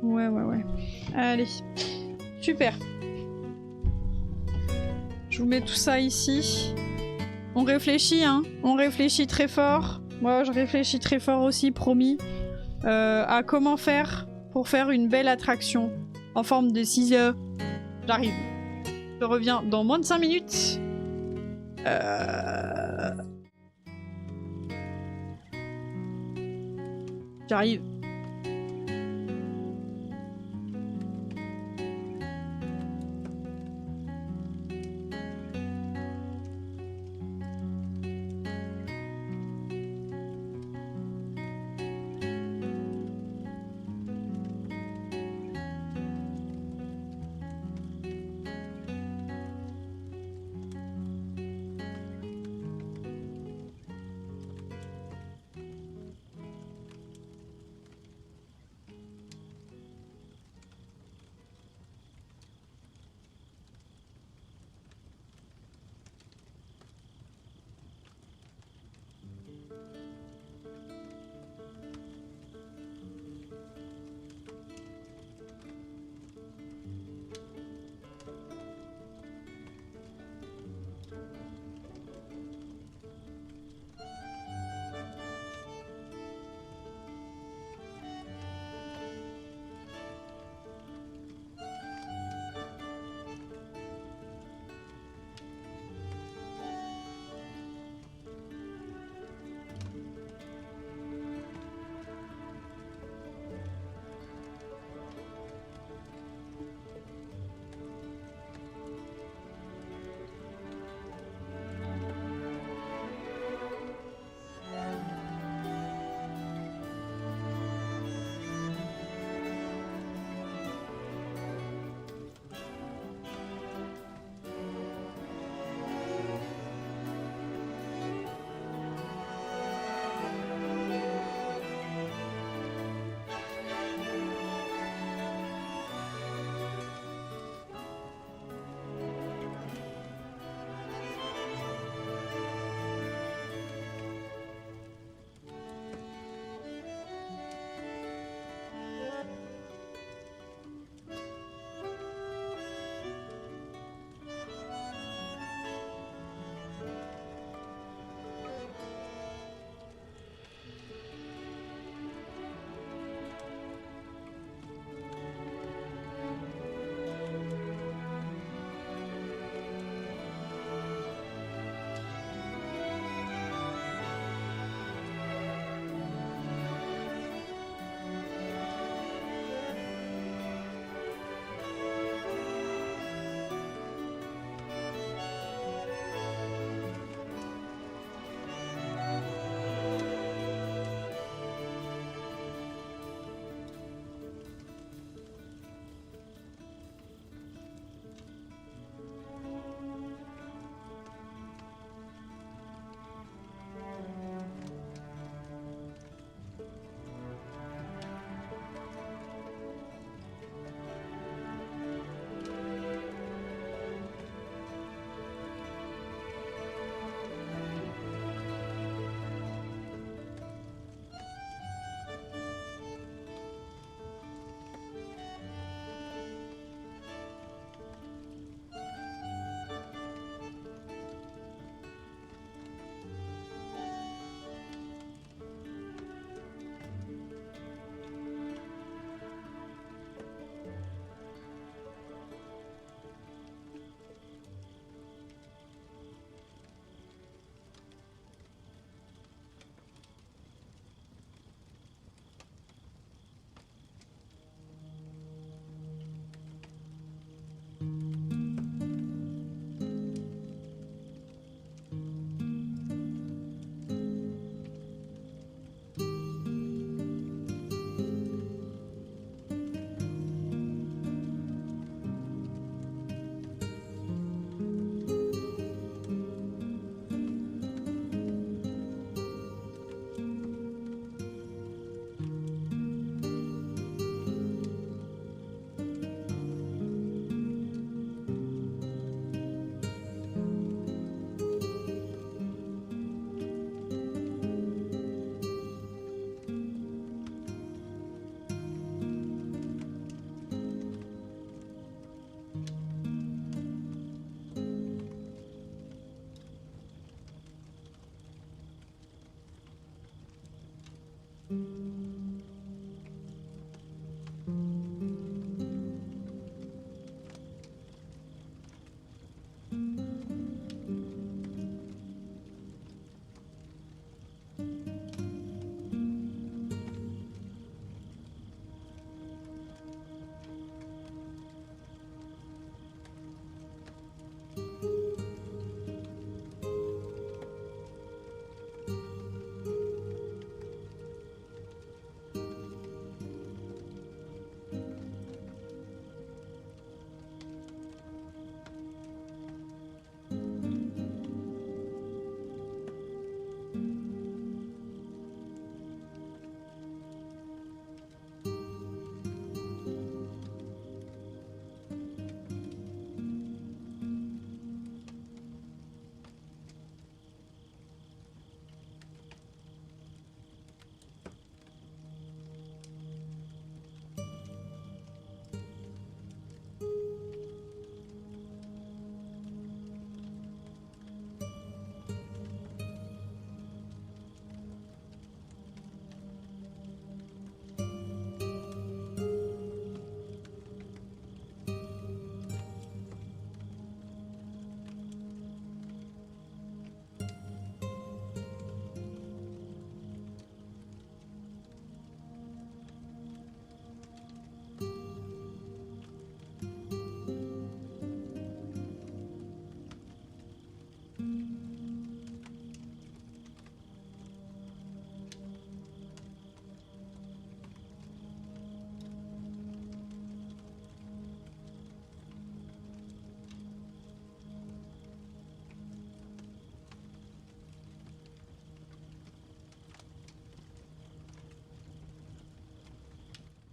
Ouais. Allez, super. Je vous mets tout ça ici. On réfléchit, hein. On réfléchit très fort. Moi, je réfléchis très fort aussi, promis. À comment faire pour faire une belle attraction en forme de ciseaux. J'arrive. Je reviens dans moins de 5 minutes. J'arrive.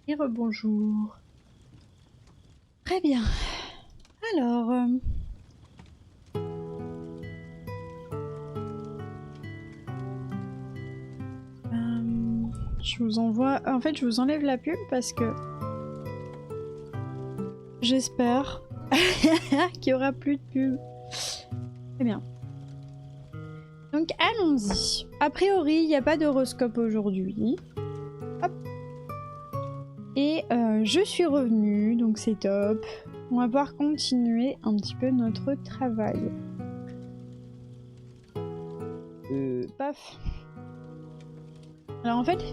Et rebonjour. Très bien. Alors... je vous envoie... En fait, je vous enlève la pub parce que... J'espère qu'il y aura plus de pub. Très bien. Donc allons-y. A priori, il n'y a pas d'horoscope aujourd'hui. Hop. Et je suis revenue, donc c'est top. On va pouvoir continuer un petit peu notre travail. Paf. Alors en fait,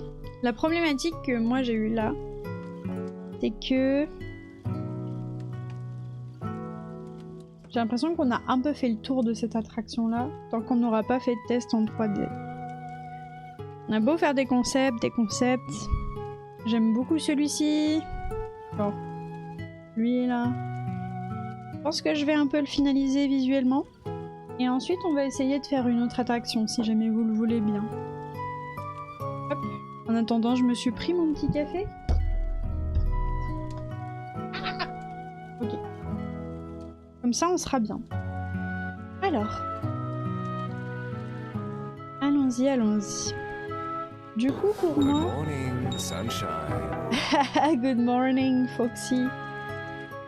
la problématique que moi j'ai eue là, c'est que j'ai l'impression qu'on a un peu fait le tour de cette attraction-là, tant qu'on n'aura pas fait de test en 3D. On a beau faire des concepts. J'aime beaucoup celui-ci. Bon. Lui là. Je pense que je vais un peu le finaliser visuellement. Et ensuite on va essayer de faire une autre attraction, si jamais vous le voulez bien. Hop. En attendant, je me suis pris mon petit café. Ok. Comme ça, on sera bien. Alors. Allons-y, allons-y. Du coup, pour moi... Good morning, sunshine. Good morning, Foxy.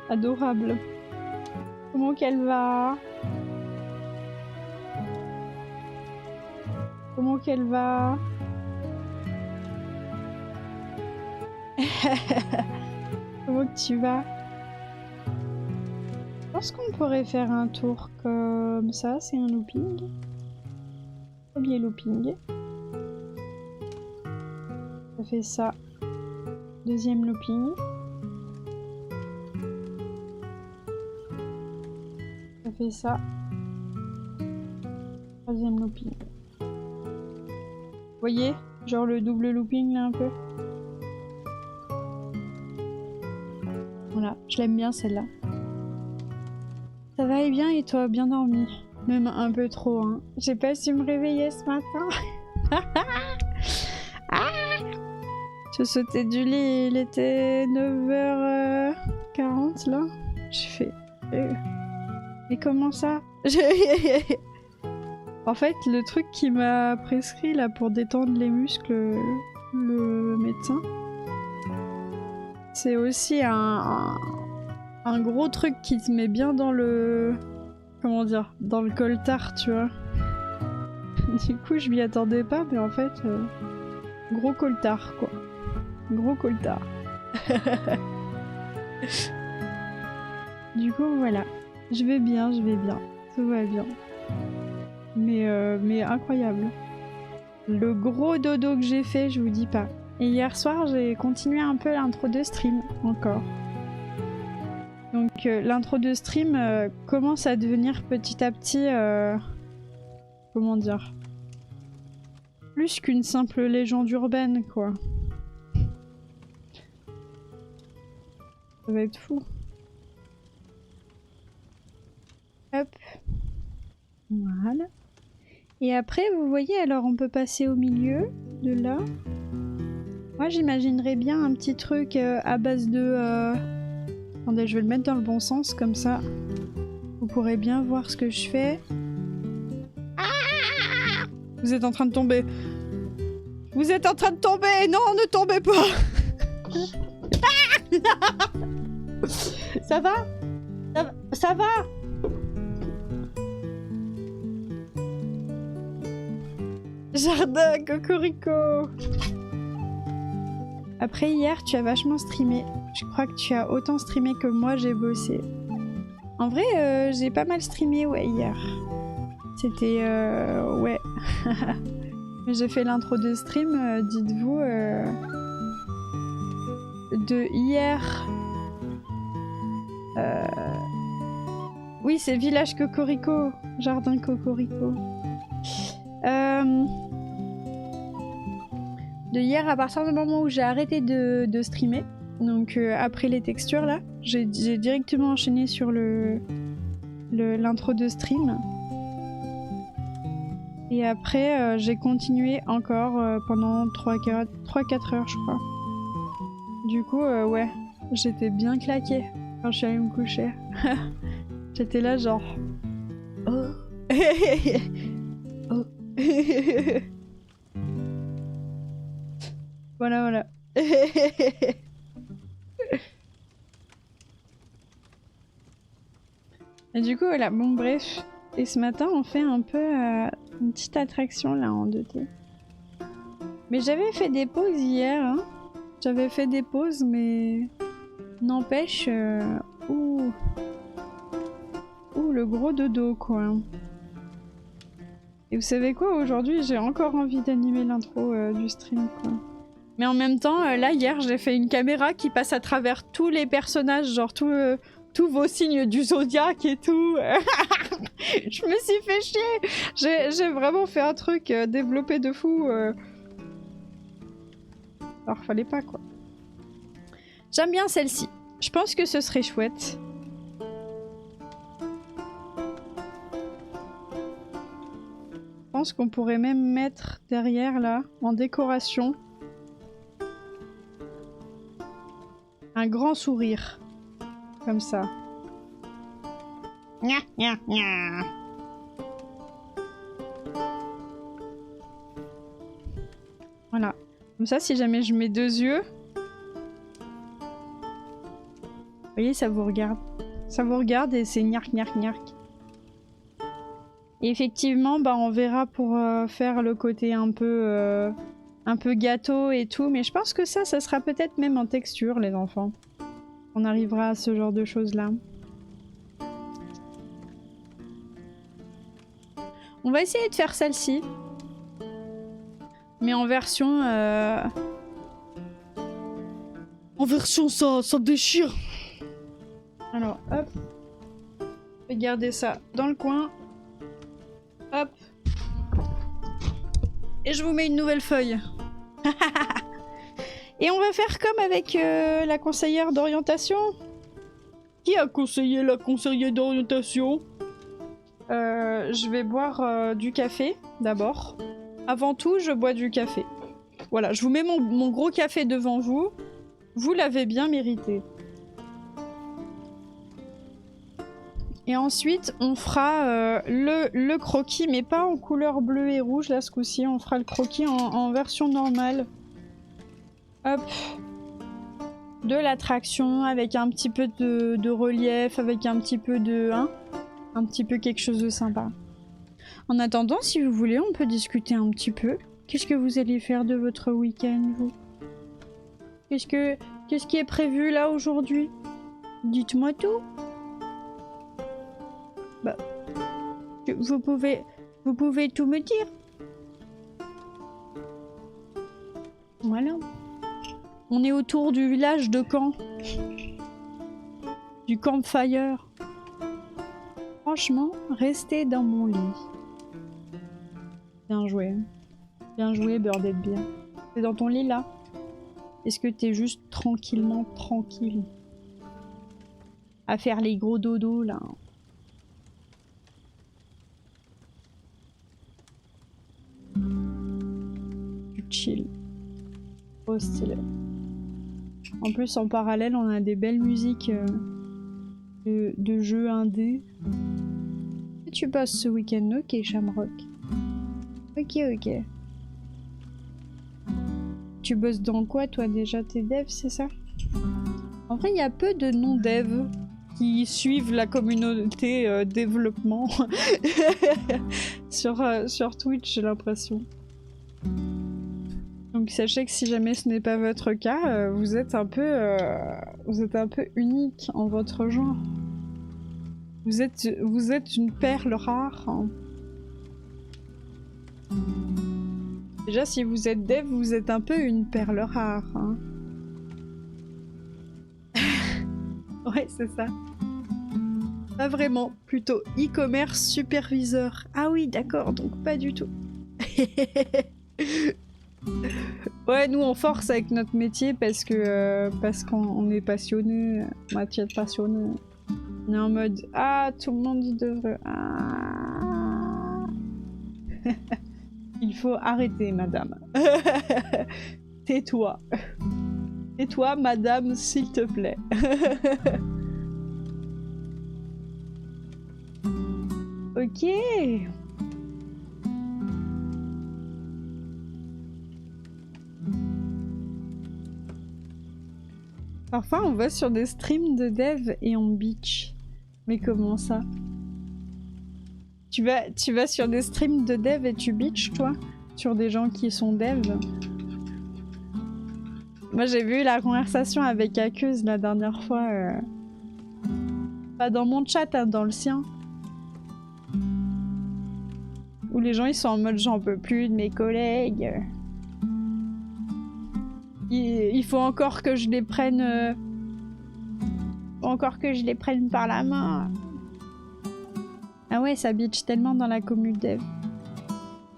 Adorable. Comment qu'elle va? Comment qu'elle va? Comment que tu vas? Je pense qu'on pourrait faire un tour comme ça, c'est un looping. Premier looping. Ça fait ça. Deuxième looping. Ça fait ça. Troisième looping. Vous voyez? Genre le double looping là un peu. Voilà, je l'aime bien celle-là. Ça va bien et toi? Bien dormi? Même un peu trop, hein. J'ai pas su me réveiller ce matin. Je sautais du lit, il était 9h40 là. J'ai fait... Mais comment ça? En fait, le truc qui m'a prescrit là pour détendre les muscles, le médecin, c'est aussi un gros truc qui te met bien dans le... Comment dire? Dans le coltard, tu vois. Du coup, je m'y attendais pas, mais en fait... Gros coltard, quoi. Gros coltard. Du coup, voilà. Je vais bien, je vais bien. Tout va bien. Mais incroyable. Le gros dodo que j'ai fait, je vous dis pas. Et hier soir, j'ai continué un peu l'intro de stream, encore. Donc l'intro de stream commence à devenir petit à petit... comment dire, plus qu'une simple légende urbaine, quoi. Ça va être fou. Hop. Voilà. Et après, vous voyez, alors on peut passer au milieu de là. Moi, j'imaginerais bien un petit truc à base de... Attendez, je vais le mettre dans le bon sens, comme ça. Vous pourrez bien voir ce que je fais. Vous êtes en train de tomber. Vous êtes en train de tomber. Non, ne tombez pas. Ça va? Ça va? Jardin, cocorico. Après hier, tu as vachement streamé. Je crois que tu as autant streamé que moi j'ai bossé. En vrai, j'ai pas mal streamé, ouais, hier. C'était... ouais. J'ai fait l'intro de stream, dites-vous, de hier. Oui, c'est Village Cocorico. Jardin Cocorico. De hier, à partir du moment où j'ai arrêté de streamer, donc après les textures là, j'ai directement enchaîné sur l'intro de stream. Et après, j'ai continué encore pendant 3-4 heures, je crois. Du coup, ouais, j'étais bien claquée quand je suis allée me coucher. J'étais là genre... Oh. Oh. Voilà, voilà. Et du coup, voilà, bon bref. Et ce matin, on fait un peu une petite attraction là en 2T. Mais j'avais fait des pauses hier, hein. J'avais fait des pauses, mais... N'empêche... Ouh, le gros dodo, quoi. Et vous savez quoi, aujourd'hui, j'ai encore envie d'animer l'intro du stream, quoi. Mais en même temps, là, hier, j'ai fait une caméra qui passe à travers tous les personnages, genre tous vos signes du zodiaque et tout. Je me suis fait chier. J'ai vraiment fait un truc développé de fou. Alors, fallait pas, quoi. J'aime bien celle-ci. Je pense que ce serait chouette. Je pense qu'on pourrait même mettre derrière, là, en décoration, un grand sourire. Comme ça. Nya, nya, nya. Voilà. Comme ça, si jamais je mets 2 yeux... Vous voyez, ça vous regarde. Ça vous regarde et c'est gnark, gnark, gnark. Et effectivement, bah, on verra pour faire le côté un peu gâteau et tout. Mais je pense que ça sera peut-être même en texture, les enfants. On arrivera à ce genre de choses-là. On va essayer de faire celle-ci. Mais en version... En version ça déchire. Alors, hop. Je vais garder ça dans le coin. Hop. Et je vous mets une nouvelle feuille. Et on va faire comme avec la conseillère d'orientation. Qui a conseillé la conseillère d'orientation? Je vais boire du café d'abord. Avant tout, je bois du café. Voilà, je vous mets mon gros café devant vous. Vous l'avez bien mérité. Et ensuite, on fera le croquis, mais pas en couleur bleue et rouge. Là, ce coup-ci, on fera le croquis en version normale. Hop. De l'attraction, avec un petit peu de relief, avec un petit peu de... Hein, un petit peu quelque chose de sympa. En attendant, si vous voulez, on peut discuter un petit peu. Qu'est-ce que vous allez faire de votre week-end, vous? Qu'est-ce qui est prévu là aujourd'hui? Dites-moi tout. Bah, vous pouvez tout me dire. Voilà. On est autour du village de camp. Du campfire. Franchement, restez dans mon lit. Bien joué. Bien joué, Birdette bien. T'es dans ton lit là? Est-ce que t'es juste tranquillement tranquille? À faire les gros dodos là. Du chill. Trop stylé. En plus, en parallèle, on a des belles musiques de jeux indés. Et tu passes ce week-end, ok, Shamrock. Ok, ok. Tu bosses dans quoi, toi, déjà? T'es dev, c'est ça? En vrai, il y a peu de non-dev qui suivent la communauté développement sur Twitch, j'ai l'impression. Donc sachez que si jamais ce n'est pas votre cas, vous êtes un peu unique en votre genre. Vous êtes une perle rare. Hein. Déjà, si vous êtes dev, vous êtes un peu une perle rare. Hein. Ouais, c'est ça. Pas vraiment, plutôt e-commerce superviseur. Ah oui, d'accord, donc pas du tout. Ouais, nous on force avec notre métier parce qu'on est passionné, moitié passionné. On est en mode ah, tout le monde y devrait. Ah. Il faut arrêter, madame. Tais-toi. Tais-toi, madame, s'il te plaît. Ok. Parfois, on va sur des streams de dev et on bitch. Mais comment ça? Tu vas sur des streams de dev et tu bitch, toi? Sur des gens qui sont dev? Moi, j'ai vu la conversation avec Accuse la dernière fois. Pas dans mon chat, hein, dans le sien. Où les gens, ils sont en mode j'en peux plus de mes collègues. Il faut encore que je les prenne... Encore que je les prenne par la main. Ah ouais, ça bitch tellement dans la commu dev.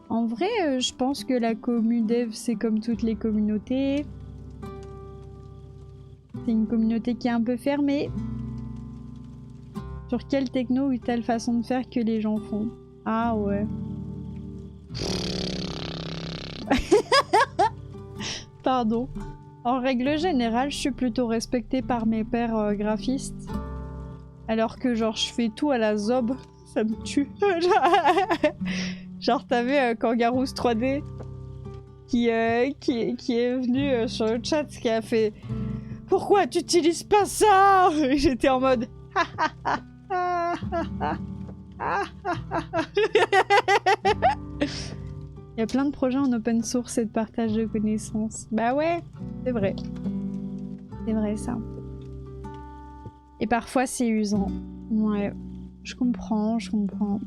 En vrai, je pense que la commu dev, c'est comme toutes les communautés. C'est une communauté qui est un peu fermée. Sur quelle techno ou telle façon de faire que les gens font? Ah ouais. Pardon. En règle générale, je suis plutôt respectée par mes pairs graphistes. Alors que genre je fais tout à la zob, ça me tue. Genre t'avais Kangaroos 3D qui est venu sur le chat qui a fait « Pourquoi tu utilises pas ça ?» J'étais en mode Il y a plein de projets en open source et de partage de connaissances. Bah ouais, c'est vrai. C'est vrai ça. Et parfois c'est usant. Ouais, je comprends, je comprends.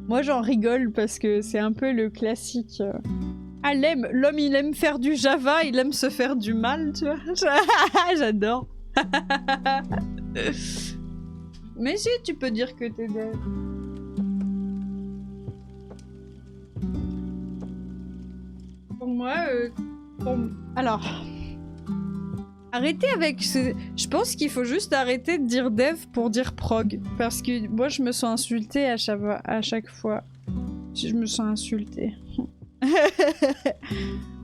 Moi j'en rigole parce que c'est un peu le classique. Ah l'homme il aime faire du Java, il aime se faire du mal, tu vois. J'adore. Mais si, tu peux dire que t'es dev. Pour moi, alors... Arrêtez avec ce... Je pense qu'il faut juste arrêter de dire dev pour dire prog. Parce que moi, je me sens insultée à chaque fois. Je me sens insultée.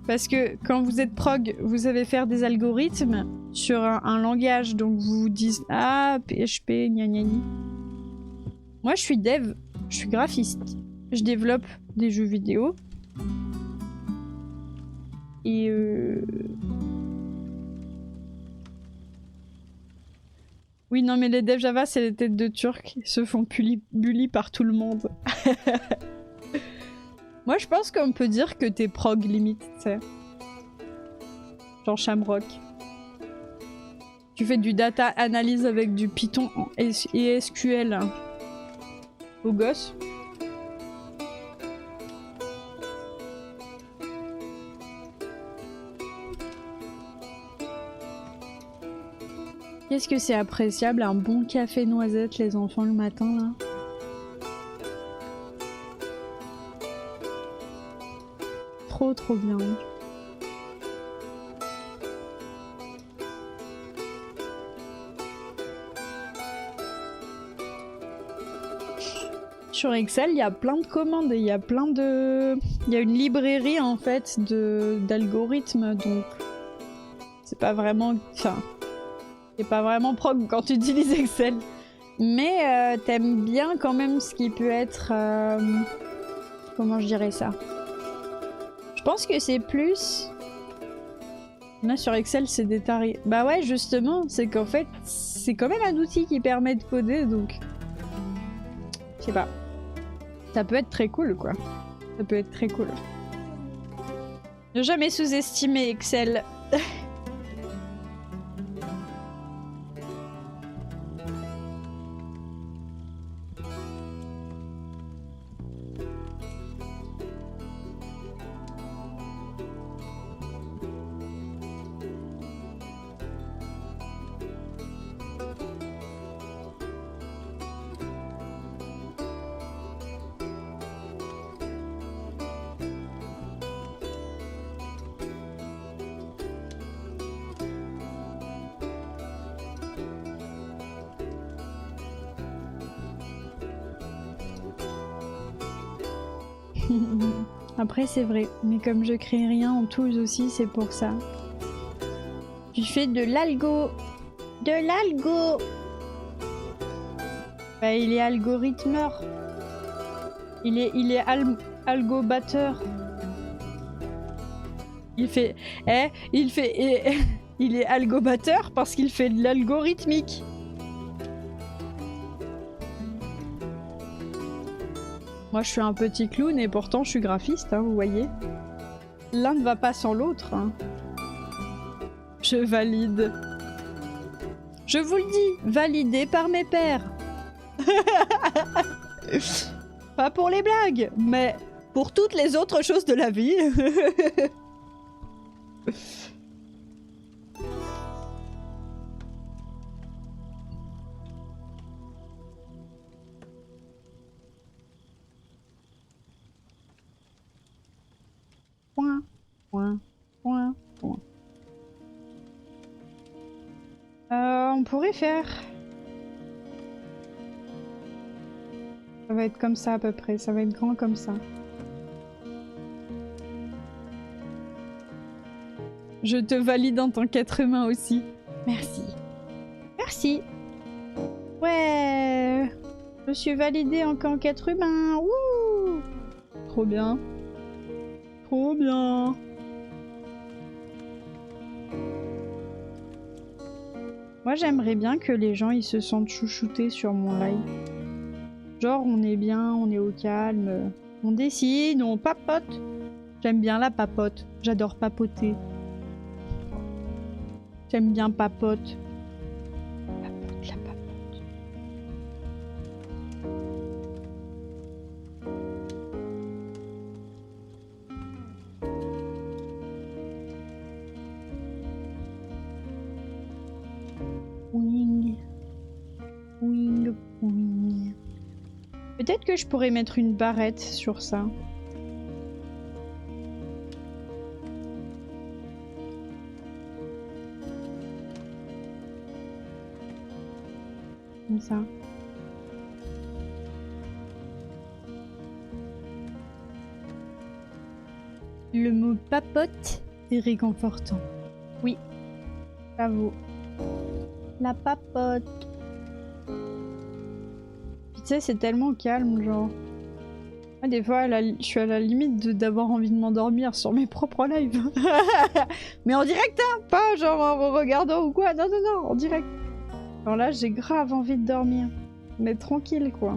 Parce que quand vous êtes prog, vous savez faire des algorithmes sur un langage. Donc vous vous dites « Ah, PHP, gna gna gna. » Moi, je suis dev. Je suis graphiste. Je développe des jeux vidéo. Et oui, non, mais les devs Java, c'est les têtes de Turcs. Ils se font bully par tout le monde. Moi, je pense qu'on peut dire que t'es prog limite, tu sais. Genre Shamrock. Tu fais du data analyse avec du Python et SQL. Au gosse. Qu'est-ce que c'est appréciable, un bon café noisette, les enfants, le matin, là. Trop bien. Sur Excel, il y a plein de commandes et il y a plein de... Il y a une librairie, en fait, d'algorithmes, donc... C'est pas vraiment... Enfin... C'est pas vraiment prog quand tu utilises Excel. Mais t'aimes bien quand même ce qui peut être... Comment je dirais ça? Je pense que c'est plus... Là sur Excel c'est des tarifs. Bah ouais justement, c'est qu'en fait c'est quand même un outil qui permet de coder donc... Je sais pas. Ça peut être très cool quoi. Ça peut être très cool. Ne jamais sous-estimer Excel. Après c'est vrai, mais comme je crée rien en tools aussi, c'est pour ça. Tu fais de l'algo. De l'algo. Bah il est algorithmeur. Il est algo-batteur. Il fait... il est algo-batteur parce qu'il fait de l'algorithmique. Moi je suis un petit clown et pourtant je suis graphiste, hein, vous voyez. L'un ne va pas sans l'autre. Hein. Je valide. Je vous le dis, validé par mes pairs. Pas pour les blagues, mais pour toutes les autres choses de la vie. Point, point, point, point. On pourrait faire... Ça va être comme ça à peu près, ça va être grand comme ça. Je te valide en tant qu'être humain aussi. Merci. Merci. Ouais. Je suis validée en tant qu'être humain. Wouh. Trop bien. Trop bien. Moi j'aimerais bien que les gens ils se sentent chouchoutés sur mon live. Genre on est bien, on est au calme, on dessine, on papote. J'aime bien la papote, j'adore papoter. J'aime bien papote. Papote, la papote. Wing. Wing, wing. Peut-être que je pourrais mettre une barrette sur ça. Comme ça. Le mot papote est réconfortant. Oui, j'avoue. La papote. Tu sais, c'est tellement calme, genre. Ah, des fois, je suis à la limite d'avoir envie de m'endormir sur mes propres lives. Mais en direct, hein, pas genre en regardant ou quoi. Non, non, non, en direct. Alors là, j'ai grave envie de dormir. Mais tranquille, quoi.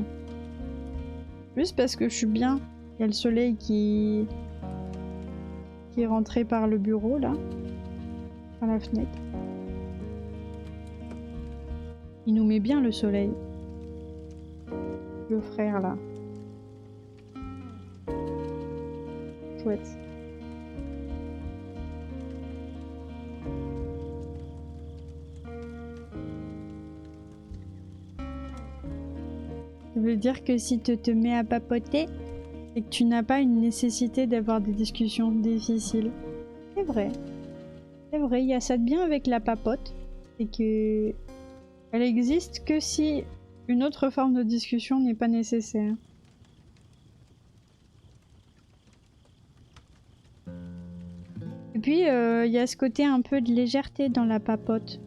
Juste parce que je suis bien. Il y a le soleil qui est rentré par le bureau, là. Par la fenêtre. Il nous met bien le soleil. Le frère, là. Chouette. Ça veut dire que si tu te mets à papoter, c'est que tu n'as pas une nécessité d'avoir des discussions difficiles. C'est vrai. C'est vrai, il y a ça de bien avec la papote. C'est que elle existe que si une autre forme de discussion n'est pas nécessaire. Et puis, il y a ce côté un peu de légèreté dans la papote.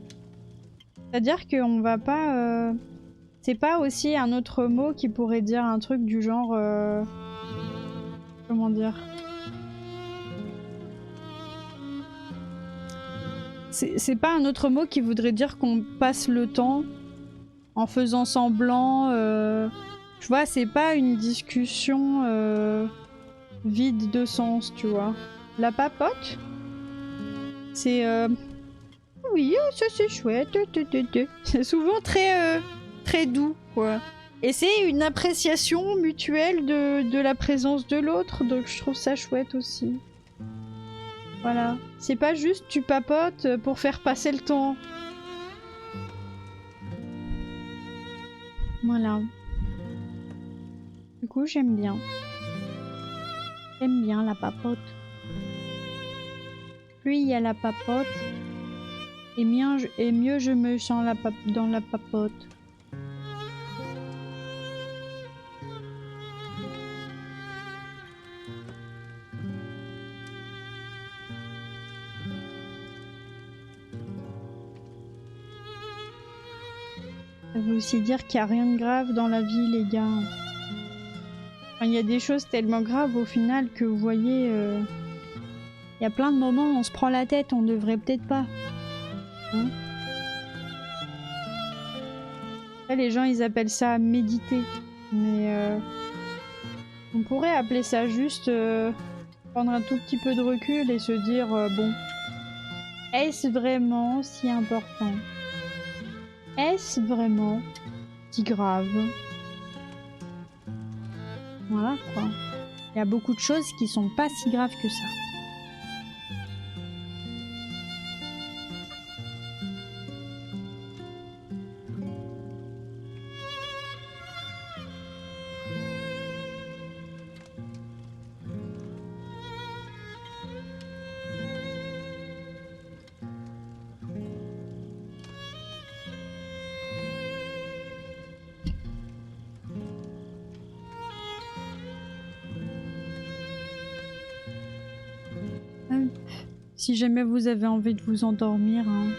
C'est-à-dire qu'on va pas... C'est pas aussi un autre mot qui pourrait dire un truc du genre... Comment dire? C'est pas un autre mot qui voudrait dire qu'on passe le temps en faisant semblant. Tu vois, c'est pas une discussion vide de sens, tu vois. La papote, c'est... Oui, ça c'est chouette. C'est souvent très doux, quoi. Et c'est une appréciation mutuelle de la présence de l'autre, donc je trouve ça chouette aussi. Voilà. C'est pas juste tu papotes pour faire passer le temps. Voilà. Du coup, j'aime bien. J'aime bien la papote. Plus il y a la papote, et mieux je me sens dans la papote. Ça veut aussi dire qu'il n'y a rien de grave dans la vie, les gars. Enfin, il y a des choses tellement graves au final que vous voyez... Il y a plein de moments où on se prend la tête, on devrait peut-être pas. Hein? Là, les gens, ils appellent ça méditer. Mais on pourrait appeler ça juste prendre un tout petit peu de recul et se dire, bon, est-ce vraiment si important? Est-ce vraiment si grave? Voilà, quoi. Il y a beaucoup de choses qui sont pas si graves que ça. Si jamais vous avez envie de vous endormir, hein,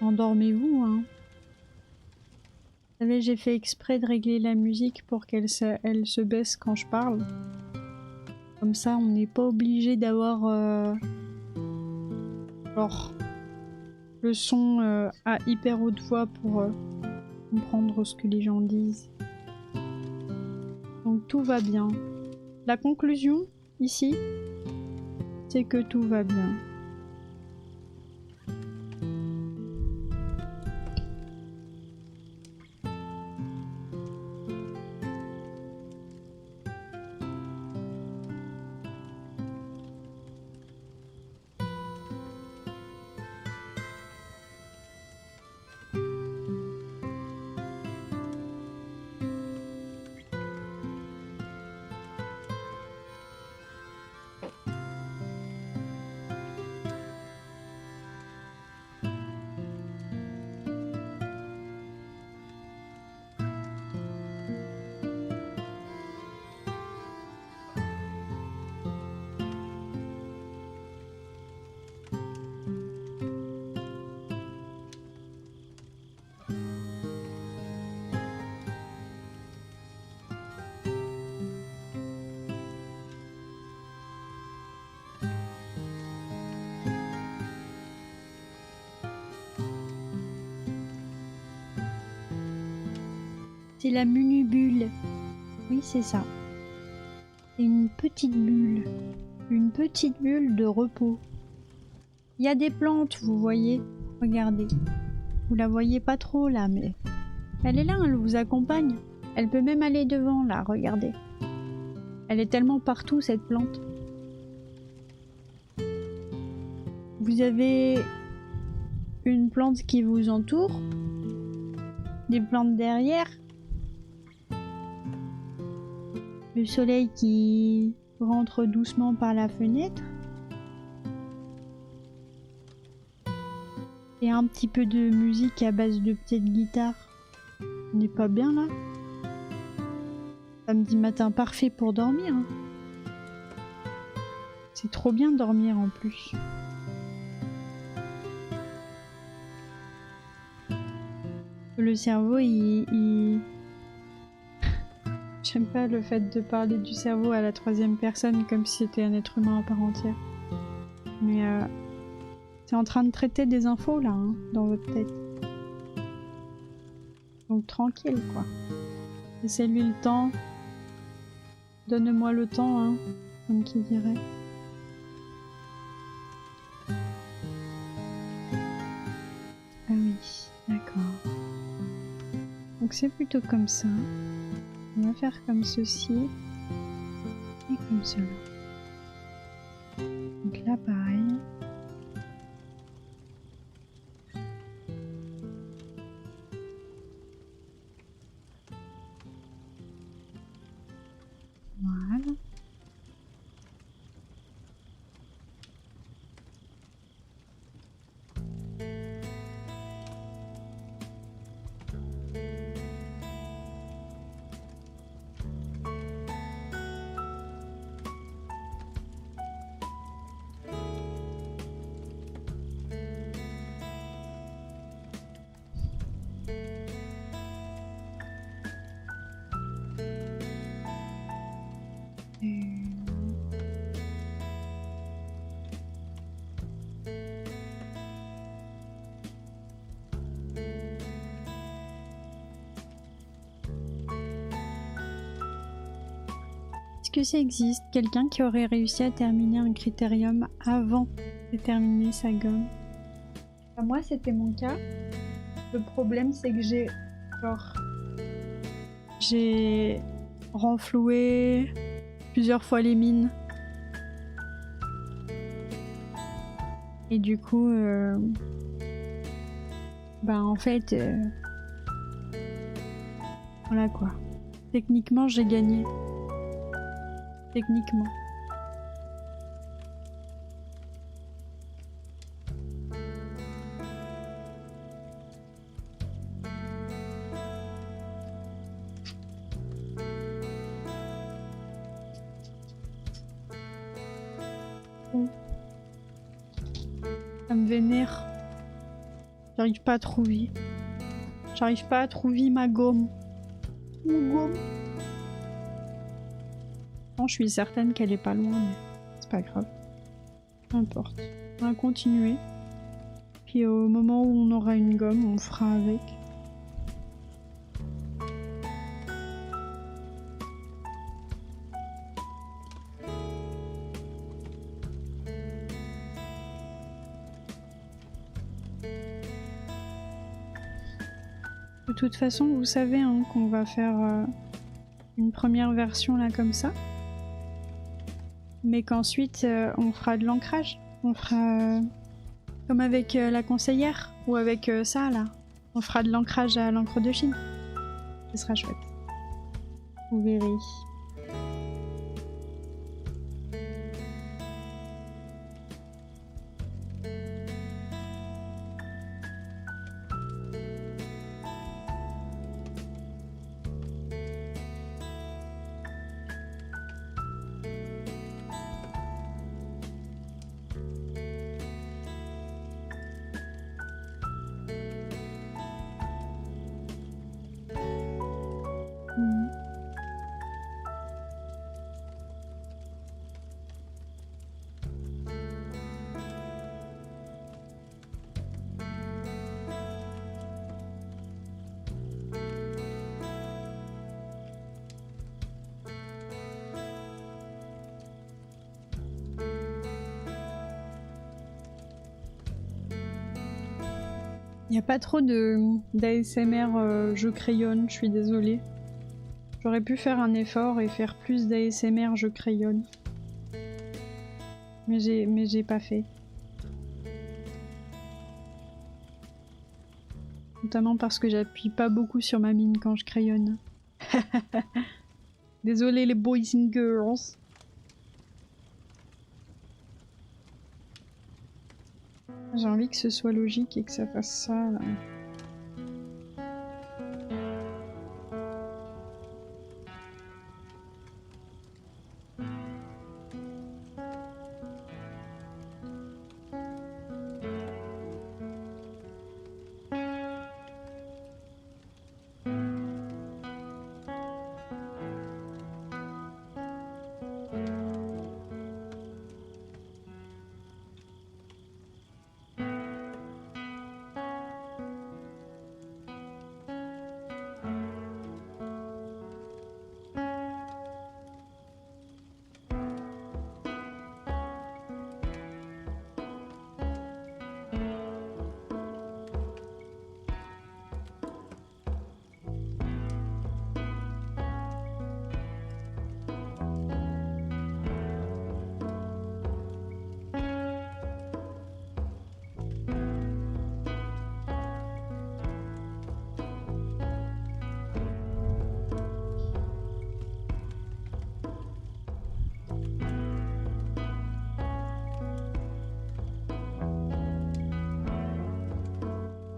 endormez-vous. Hein. Vous savez, j'ai fait exprès de régler la musique pour qu'elle se baisse quand je parle. Comme ça, on n'est pas obligé d'avoir genre le son à hyper haute voix pour comprendre ce que les gens disent. Donc tout va bien. La conclusion, ici, c'est que tout va bien. C'est la munubule. Oui, c'est ça. C'est une petite bulle. Une petite bulle de repos. Il y a des plantes, vous voyez. Regardez. Vous la voyez pas trop là, mais elle est là, elle vous accompagne. Elle peut même aller devant là, regardez. Elle est tellement partout cette plante. Vous avez une plante qui vous entoure, des plantes derrière, le soleil qui rentre doucement par la fenêtre, et un petit peu de musique à base de petites guitares. On n'est pas bien là? Samedi matin parfait pour dormir. Hein. C'est trop bien de dormir en plus. Le cerveau, J'aime pas le fait de parler du cerveau à la troisième personne comme si c'était un être humain à part entière. Mais c'est en train de traiter des infos là, hein, dans votre tête. Donc tranquille quoi. Laissez-lui le temps. Donne-moi le temps, hein, comme qui dirait. Ah oui, d'accord. Donc c'est plutôt comme ça. On va faire comme ceci et comme cela. Donc là pareil. Voilà. Est-ce que ça existe quelqu'un qui aurait réussi à terminer un critérium avant de terminer sa gomme? Enfin, moi c'était mon cas. Le problème c'est que j'ai renfloué plusieurs fois les mines. Et du coup en fait voilà quoi. Techniquement j'ai gagné. Techniquement. Bon. Ça me vénère. J'arrive pas à trouver. J'arrive pas à trouver ma gomme. Mon gomme. Je suis certaine qu'elle est pas loin, mais c'est pas grave. Peu importe. On va continuer. Puis au moment où on aura une gomme, on fera avec. De toute façon, vous savez hein, qu'on va faire une première version là comme ça. Mais qu'ensuite on fera de l'ancrage. On fera comme avec la conseillère ou avec ça là. On fera de l'ancrage à l'encre de Chine. Ce sera chouette. Vous verrez. Il n'y a pas trop d'ASMR je crayonne, je suis désolée. J'aurais pu faire un effort et faire plus d'ASMR je crayonne. Mais j'ai pas fait. Notamment parce que j'appuie pas beaucoup sur ma mine quand je crayonne. Désolé les boys and girls. J'ai envie que ce soit logique et que ça fasse ça là.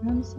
Comme ça.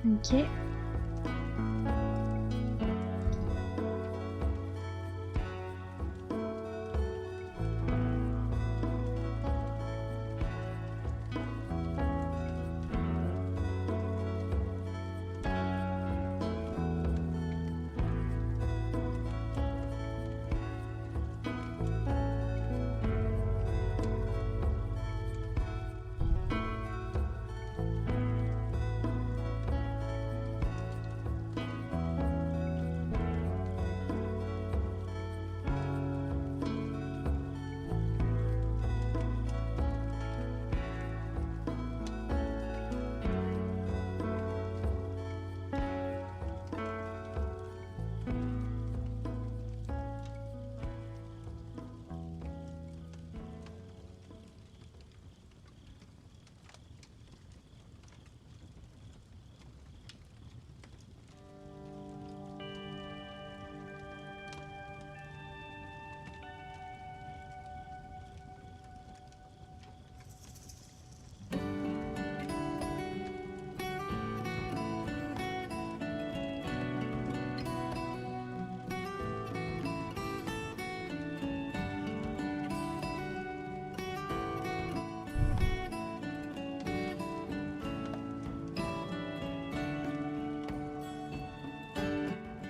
Ok.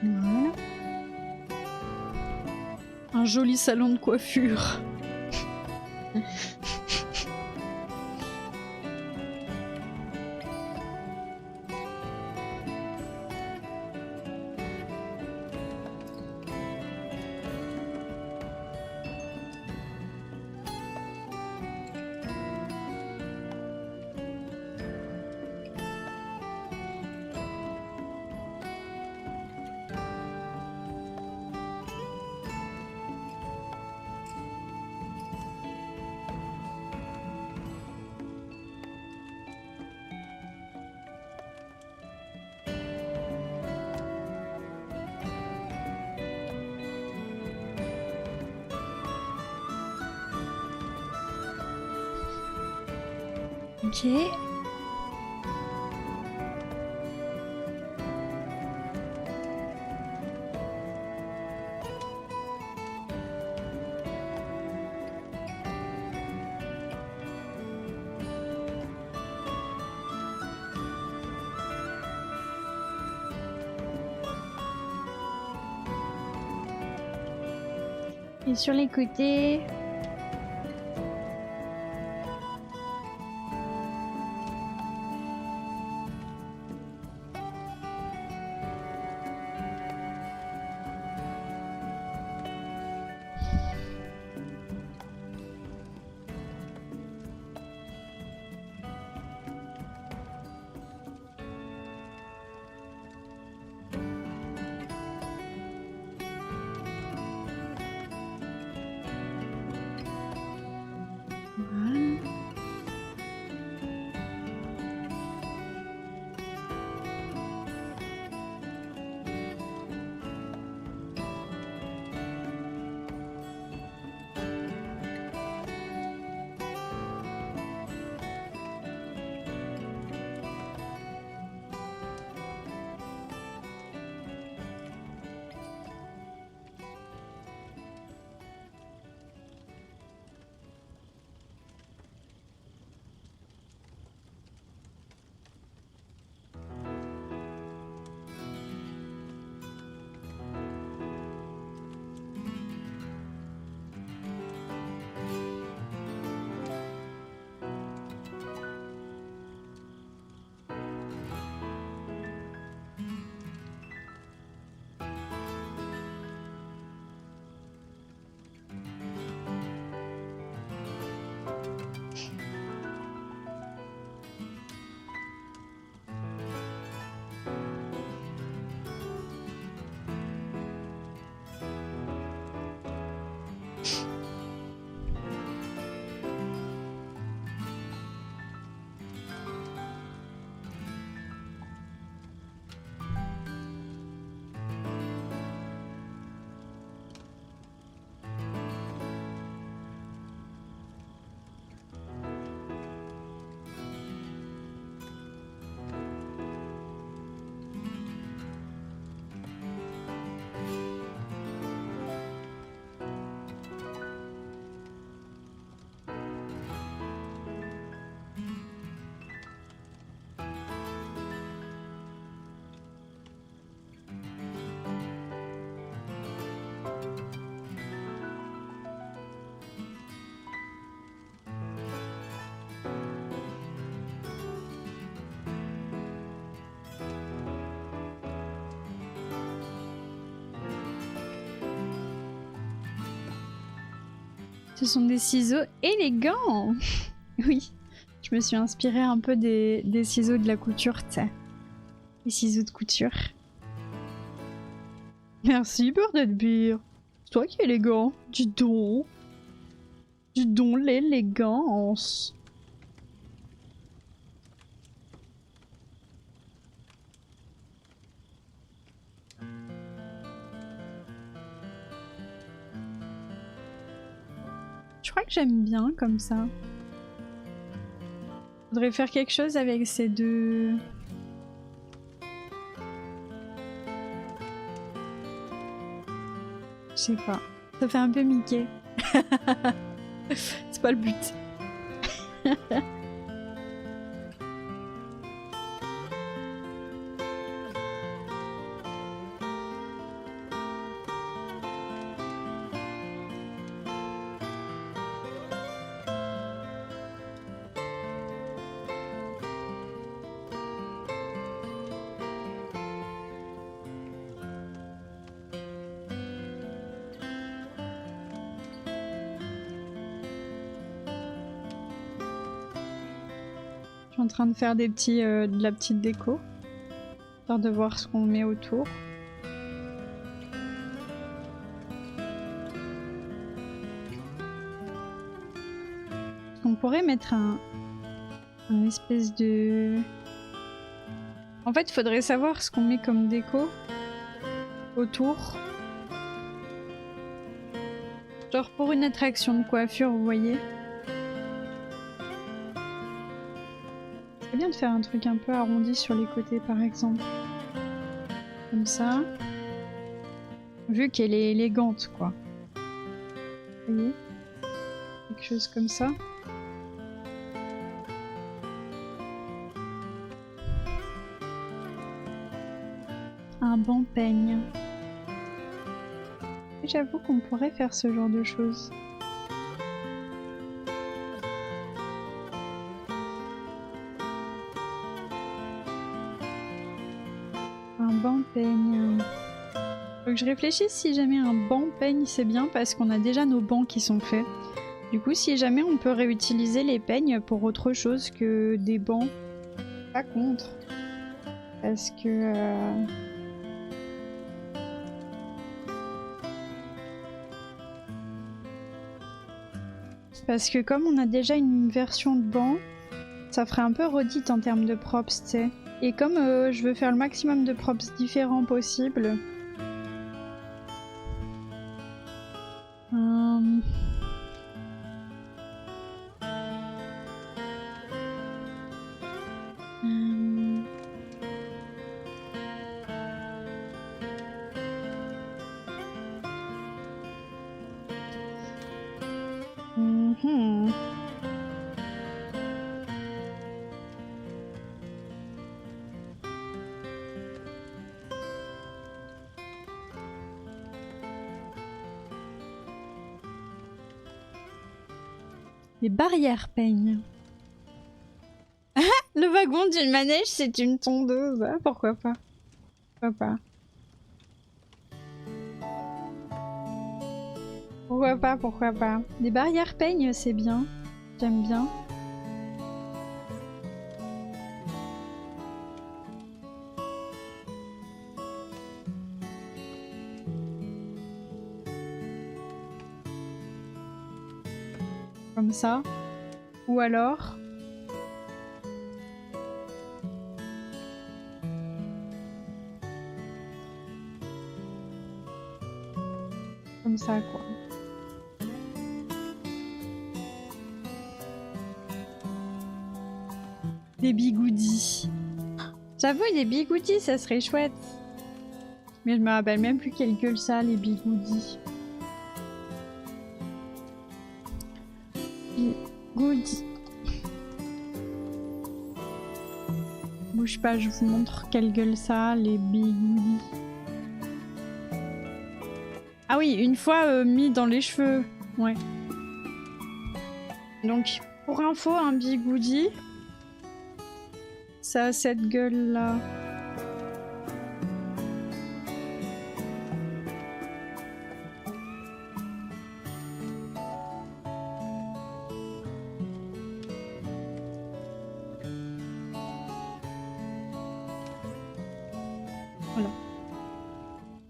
Voilà. Un joli salon de coiffure. Ok. Et sur les côtés... Ce sont des ciseaux élégants. Oui, je me suis inspirée un peu des ciseaux de la couture, tu sais. Les ciseaux de couture. Merci, Birdette. C'est toi qui es élégant. Dis donc. Dis donc l'élégance. Je crois que j'aime bien comme ça. Faudrait faire quelque chose avec ces deux... Je sais pas. Ça fait un peu Mickey. C'est pas le but. Je suis en train de faire des petits, de la petite déco. Histoire de voir ce qu'on met autour. On pourrait mettre un espèce de... En fait, il faudrait savoir ce qu'on met comme déco autour. Genre pour une attraction de coiffure, vous voyez. C'est bien de faire un truc un peu arrondi sur les côtés par exemple. Comme ça. Vu qu'elle est élégante quoi. Vous voyez? Quelque chose comme ça. Un banc peigne. J'avoue qu'on pourrait faire ce genre de choses. Un banc peigne. Faut que je réfléchisse si jamais un banc peigne c'est bien parce qu'on a déjà nos bancs qui sont faits. Du coup si jamais on peut réutiliser les peignes pour autre chose que des bancs, pas contre. Parce que... Parce que comme on a déjà une version de banc, ça ferait un peu redite en termes de props, tu sais. Et comme je veux faire le maximum de props différents possible... Les barrières peignent. Le wagon d'une manège, c'est une tondeuse. Ah, pourquoi pas? Pourquoi pas? Pourquoi pas? Pourquoi pas? Les barrières peignent, c'est bien. J'aime bien. Comme ça. Ou alors... Comme ça, quoi. Des bigoudis. J'avoue, les bigoudis, ça serait chouette. Mais je me rappelle même plus quelle gueule ça, les bigoudis. Bigoudis. Bouge pas, je vous montre quelle gueule ça, les bigoudis. Ah oui, une fois mis dans les cheveux. Ouais. Donc, pour info, un bigoudi, ça a cette gueule-là. Voilà.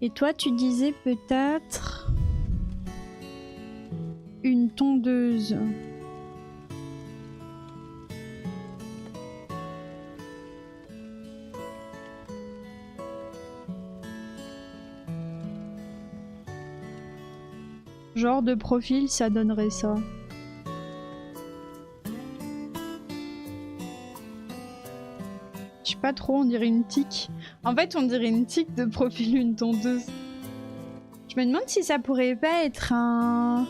Et toi, tu disais peut-être une tondeuse. Genre de profil, ça donnerait ça. Je sais pas trop, on dirait une tique. En fait, on dirait une tique de profil, une tondeuse. Je me demande si ça pourrait pas être un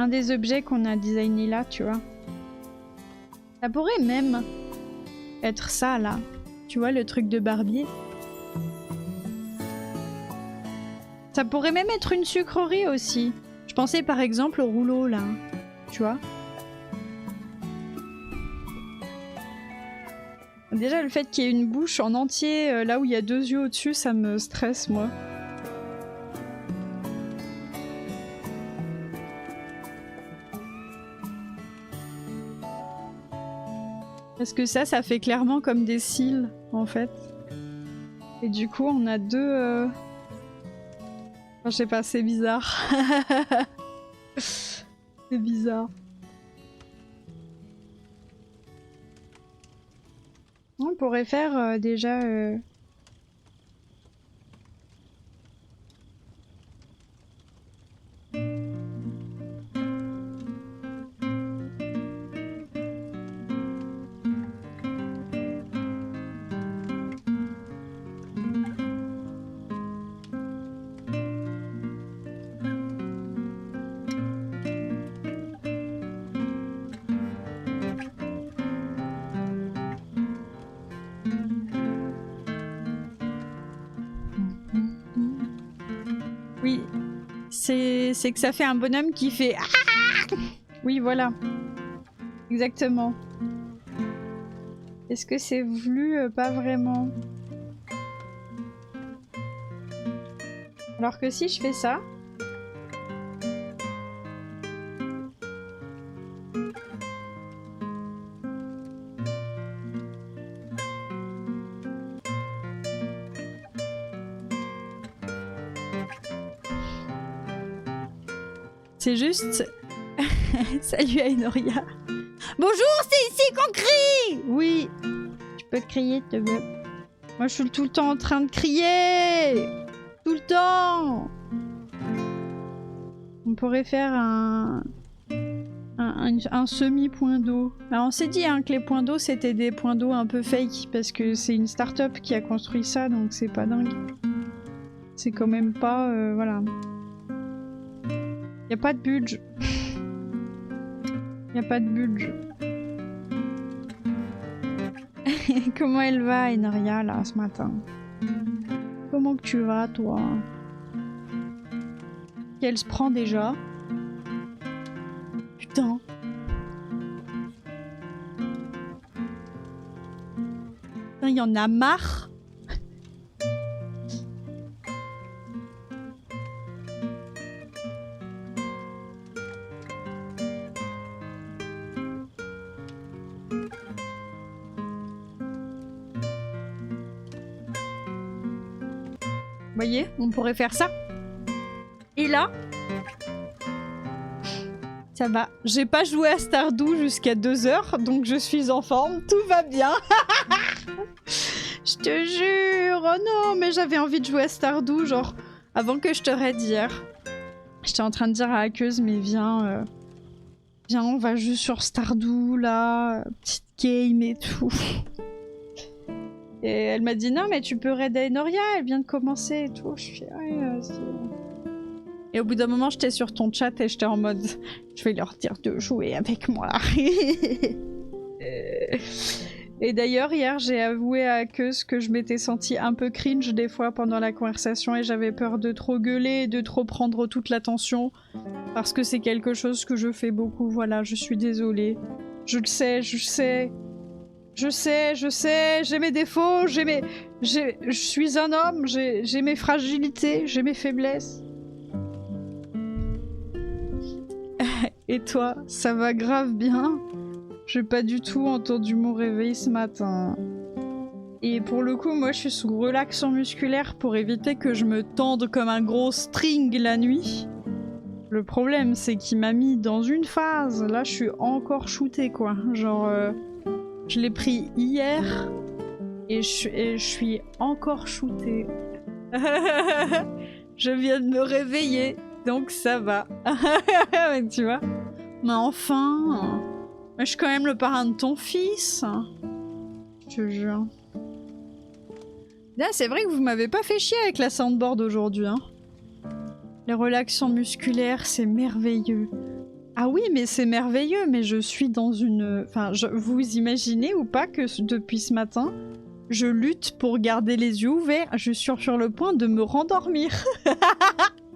des objets qu'on a designé là, tu vois. Ça pourrait même être ça, là. Tu vois, le truc de barbier. Ça pourrait même être une sucrerie aussi. Je pensais par exemple au rouleau, là. Tu vois. Déjà, le fait qu'il y ait une bouche en entier, là où il y a 2 yeux au-dessus, ça me stresse, moi. Parce que ça fait clairement comme des cils, en fait. Et du coup, on a 2... Enfin, je sais pas, c'est bizarre. C'est bizarre. On pourrait faire déjà... c'est que ça fait un bonhomme qui fait ah. Oui, voilà. Exactement. Est-ce que c'est voulu? Pas vraiment. Alors que si je fais ça... C'est juste... Salut Aenoria. Bonjour, c'est ici qu'on crie! Oui. Tu peux crier, te veux. Moi, je suis tout le temps en train de crier! Tout le temps! On pourrait faire un semi-point d'eau. Alors, on s'est dit hein, que les points d'eau, c'était des points d'eau un peu fake, parce que c'est une start-up qui a construit ça, donc c'est pas dingue. C'est quand même pas... voilà. Y a pas de budget. Y a pas de budget. Comment elle va, Enaria, là, ce matin? Comment que tu vas, toi? Qu'elle se prend déjà? Putain. Putain, y en a marre. Vous voyez, on pourrait faire ça. Et là, ça va. J'ai pas joué à Stardew jusqu'à 2 heures, donc je suis en forme. Tout va bien. Je te jure. Oh non, mais j'avais envie de jouer à Stardew, genre, avant que je te raide hier. J'étais en train de dire à Aqueuse, mais viens, viens, on va jouer sur Stardew, là. Petite game et tout. Et elle m'a dit non mais tu peux raid Aenoria, elle vient de commencer et tout. Je fais ouais, et au bout d'un moment j'étais sur ton chat et j'étais en mode je vais leur dire de jouer avec moi. Et d'ailleurs hier j'ai avoué à Aqueuse que je m'étais sentie un peu cringe des fois pendant la conversation et j'avais peur de trop gueuler et de trop prendre toute l'attention parce que c'est quelque chose que je fais beaucoup. Voilà, je suis désolée. Je le sais, je sais. Je sais, j'ai mes défauts, je suis un homme, j'ai mes fragilités, j'ai mes faiblesses. Et toi, ça va grave bien? J'ai pas du tout entendu mon réveil ce matin. Et pour le coup, moi je suis sous relaxant musculaire pour éviter que je me tende comme un gros string la nuit. Le problème, c'est qu'il m'a mis dans une phase, là je suis encore shootée quoi, genre... Je l'ai pris hier et je suis encore shootée. Je viens de me réveiller, donc ça va. Tu vois? Mais enfin, je suis quand même le parrain de ton fils. Je te jure. Là, c'est vrai que vous m'avez pas fait chier avec la soundboard aujourd'hui. Hein. Les relaxants musculaires, c'est merveilleux. Ah oui, mais c'est merveilleux, mais je suis dans une... Enfin, vous imaginez ou pas que depuis ce matin, je lutte pour garder les yeux ouverts. Je suis sur le point de me rendormir.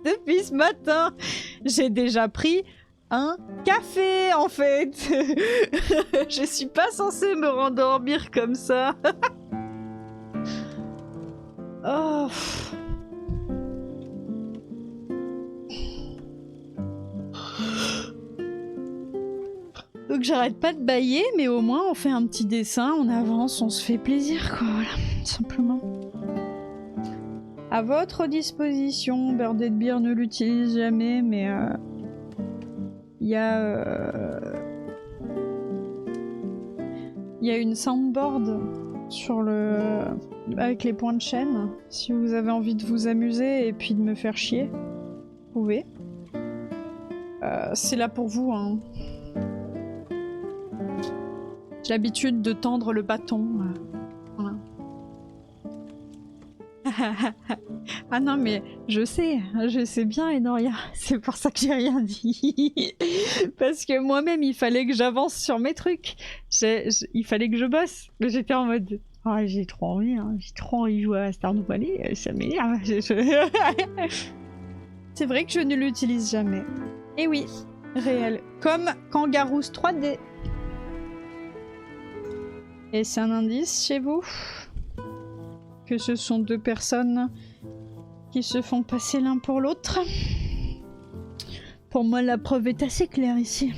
Depuis ce matin, j'ai déjà pris un café, en fait. Je suis pas censée me rendormir comme ça. Oh... Donc j'arrête pas de bâiller, mais au moins on fait un petit dessin, on avance, on se fait plaisir, quoi, voilà, simplement. À votre disposition, Birded Beer ne l'utilise jamais, mais il y a une soundboard sur le... avec les points de chaîne, si vous avez envie de vous amuser et puis de me faire chier, vous pouvez. C'est là pour vous, hein. J'ai l'habitude de tendre le bâton. Voilà. Ah non mais je sais bien Enoria, c'est pour ça que j'ai rien dit. Parce que moi-même il fallait que j'avance sur mes trucs. Il fallait que je bosse. J'étais en mode oh, j'ai trop envie, hein. J'ai trop envie de jouer à Stardew Valley, ça m'énerve. C'est vrai que je ne l'utilise jamais. Et oui, réel. Comme Kangaroos 3D. Et c'est un indice chez vous que ce sont deux personnes qui se font passer l'un pour l'autre. Pour moi, la preuve est assez claire ici.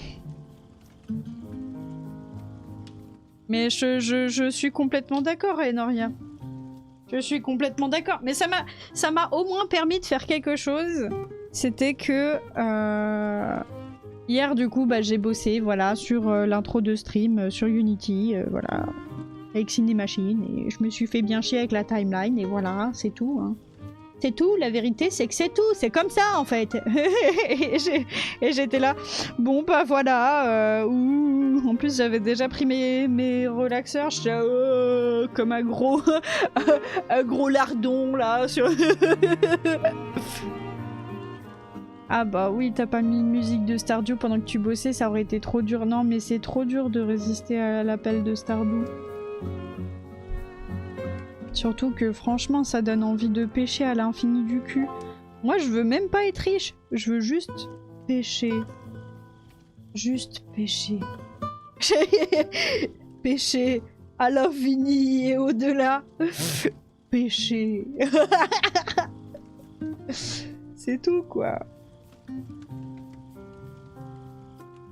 Mais je suis complètement d'accord, Enoria. Je suis complètement d'accord. Mais ça m'a au moins permis de faire quelque chose. C'était que... hier, du coup, bah, j'ai bossé voilà, sur l'intro de stream, sur Unity, voilà, avec Cinemachine. Et je me suis fait bien chier avec la timeline, et voilà, c'est tout. Hein. C'est tout, la vérité, c'est que c'est tout. C'est comme ça, en fait. Et j'étais là, bon, bah voilà. En plus, j'avais déjà pris mes relaxeurs. J'étais comme un gros, un gros lardon, là. Sur... Ah bah oui, t'as pas mis une musique de Stardew pendant que tu bossais, ça aurait été trop dur. Non, mais c'est trop dur de résister à l'appel de Stardew. Surtout que franchement, ça donne envie de pêcher à l'infini du cul. Moi, je veux même pas être riche. Je veux juste pêcher. Juste pêcher. Pêcher à l'infini et au-delà. Pêcher. C'est tout, quoi.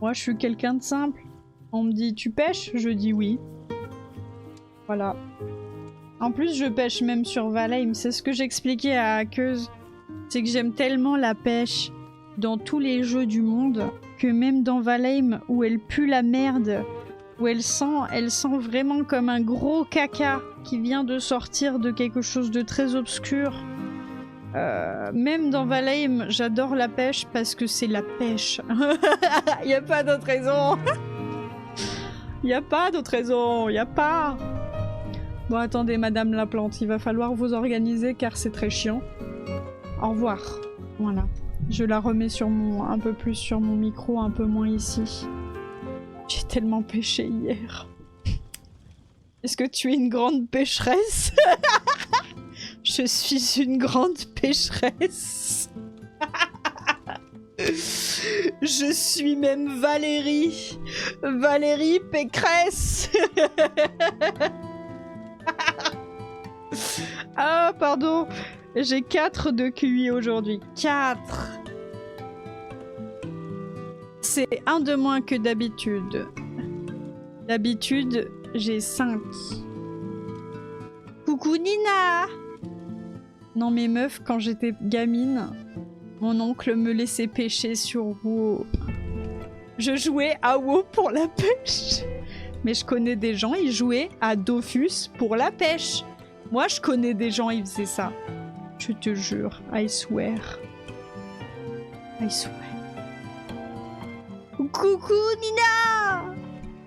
Moi, je suis quelqu'un de simple. On me dit, tu pêches? Je dis oui. Voilà. En plus, je pêche même sur Valheim. C'est ce que j'expliquais à Aqueuse. C'est que j'aime tellement la pêche dans tous les jeux du monde que même dans Valheim, où elle pue la merde, où elle sent vraiment comme un gros caca qui vient de sortir de quelque chose de très obscur. Même dans Valheim, j'adore la pêche parce que c'est la pêche. Y a pas d'autre raison. Y a pas d'autre raison. Y a pas. Bon, attendez, Madame la Plante, il va falloir vous organiser car c'est très chiant. Au revoir. Voilà. Je la remets sur un peu plus sur mon micro, un peu moins ici. J'ai tellement pêché hier. Est-ce que tu es une grande pécheresse? Je suis une grande pécheresse. Je suis même Valérie. Valérie Pécresse. Ah, pardon. J'ai 4 de QI aujourd'hui. 4. C'est un de moins que d'habitude. D'habitude, j'ai 5. Coucou Nina! Non mais meuf, quand j'étais gamine, mon oncle me laissait pêcher sur WoW. Je jouais à WoW pour la pêche. Mais je connais des gens, ils jouaient à Dofus pour la pêche. Moi, je connais des gens, ils faisaient ça. Je te jure, I swear. I swear. Coucou Nina!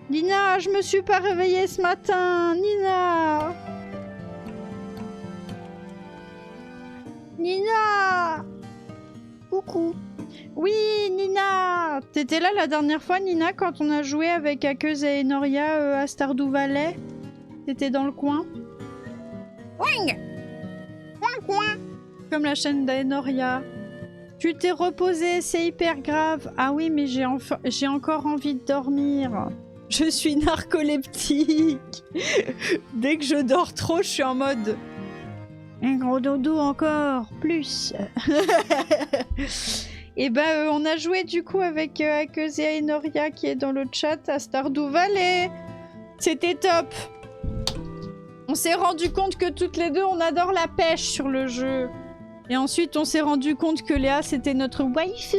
Nina, je me suis pas réveillée ce matin. Nina! Nina! Coucou. Oui, Nina! T'étais là la dernière fois, Nina, quand on a joué avec Aqueuse et Enoria à Stardew Valley? T'étais dans le coin? Wing! Coin, coin! Comme la chaîne d'Enoria. Tu t'es reposée, c'est hyper grave. Ah oui, mais j'ai encore envie de dormir. Je suis narcoleptique. Dès que je dors trop, je suis en mode... Un gros dodo encore, plus. Et ben, on a joué du coup avec Aqueuse et Enoria qui est dans le chat à Stardew Valley. C'était top. On s'est rendu compte que toutes les deux, on adore la pêche sur le jeu. Et ensuite, on s'est rendu compte que Léa, c'était notre waifu.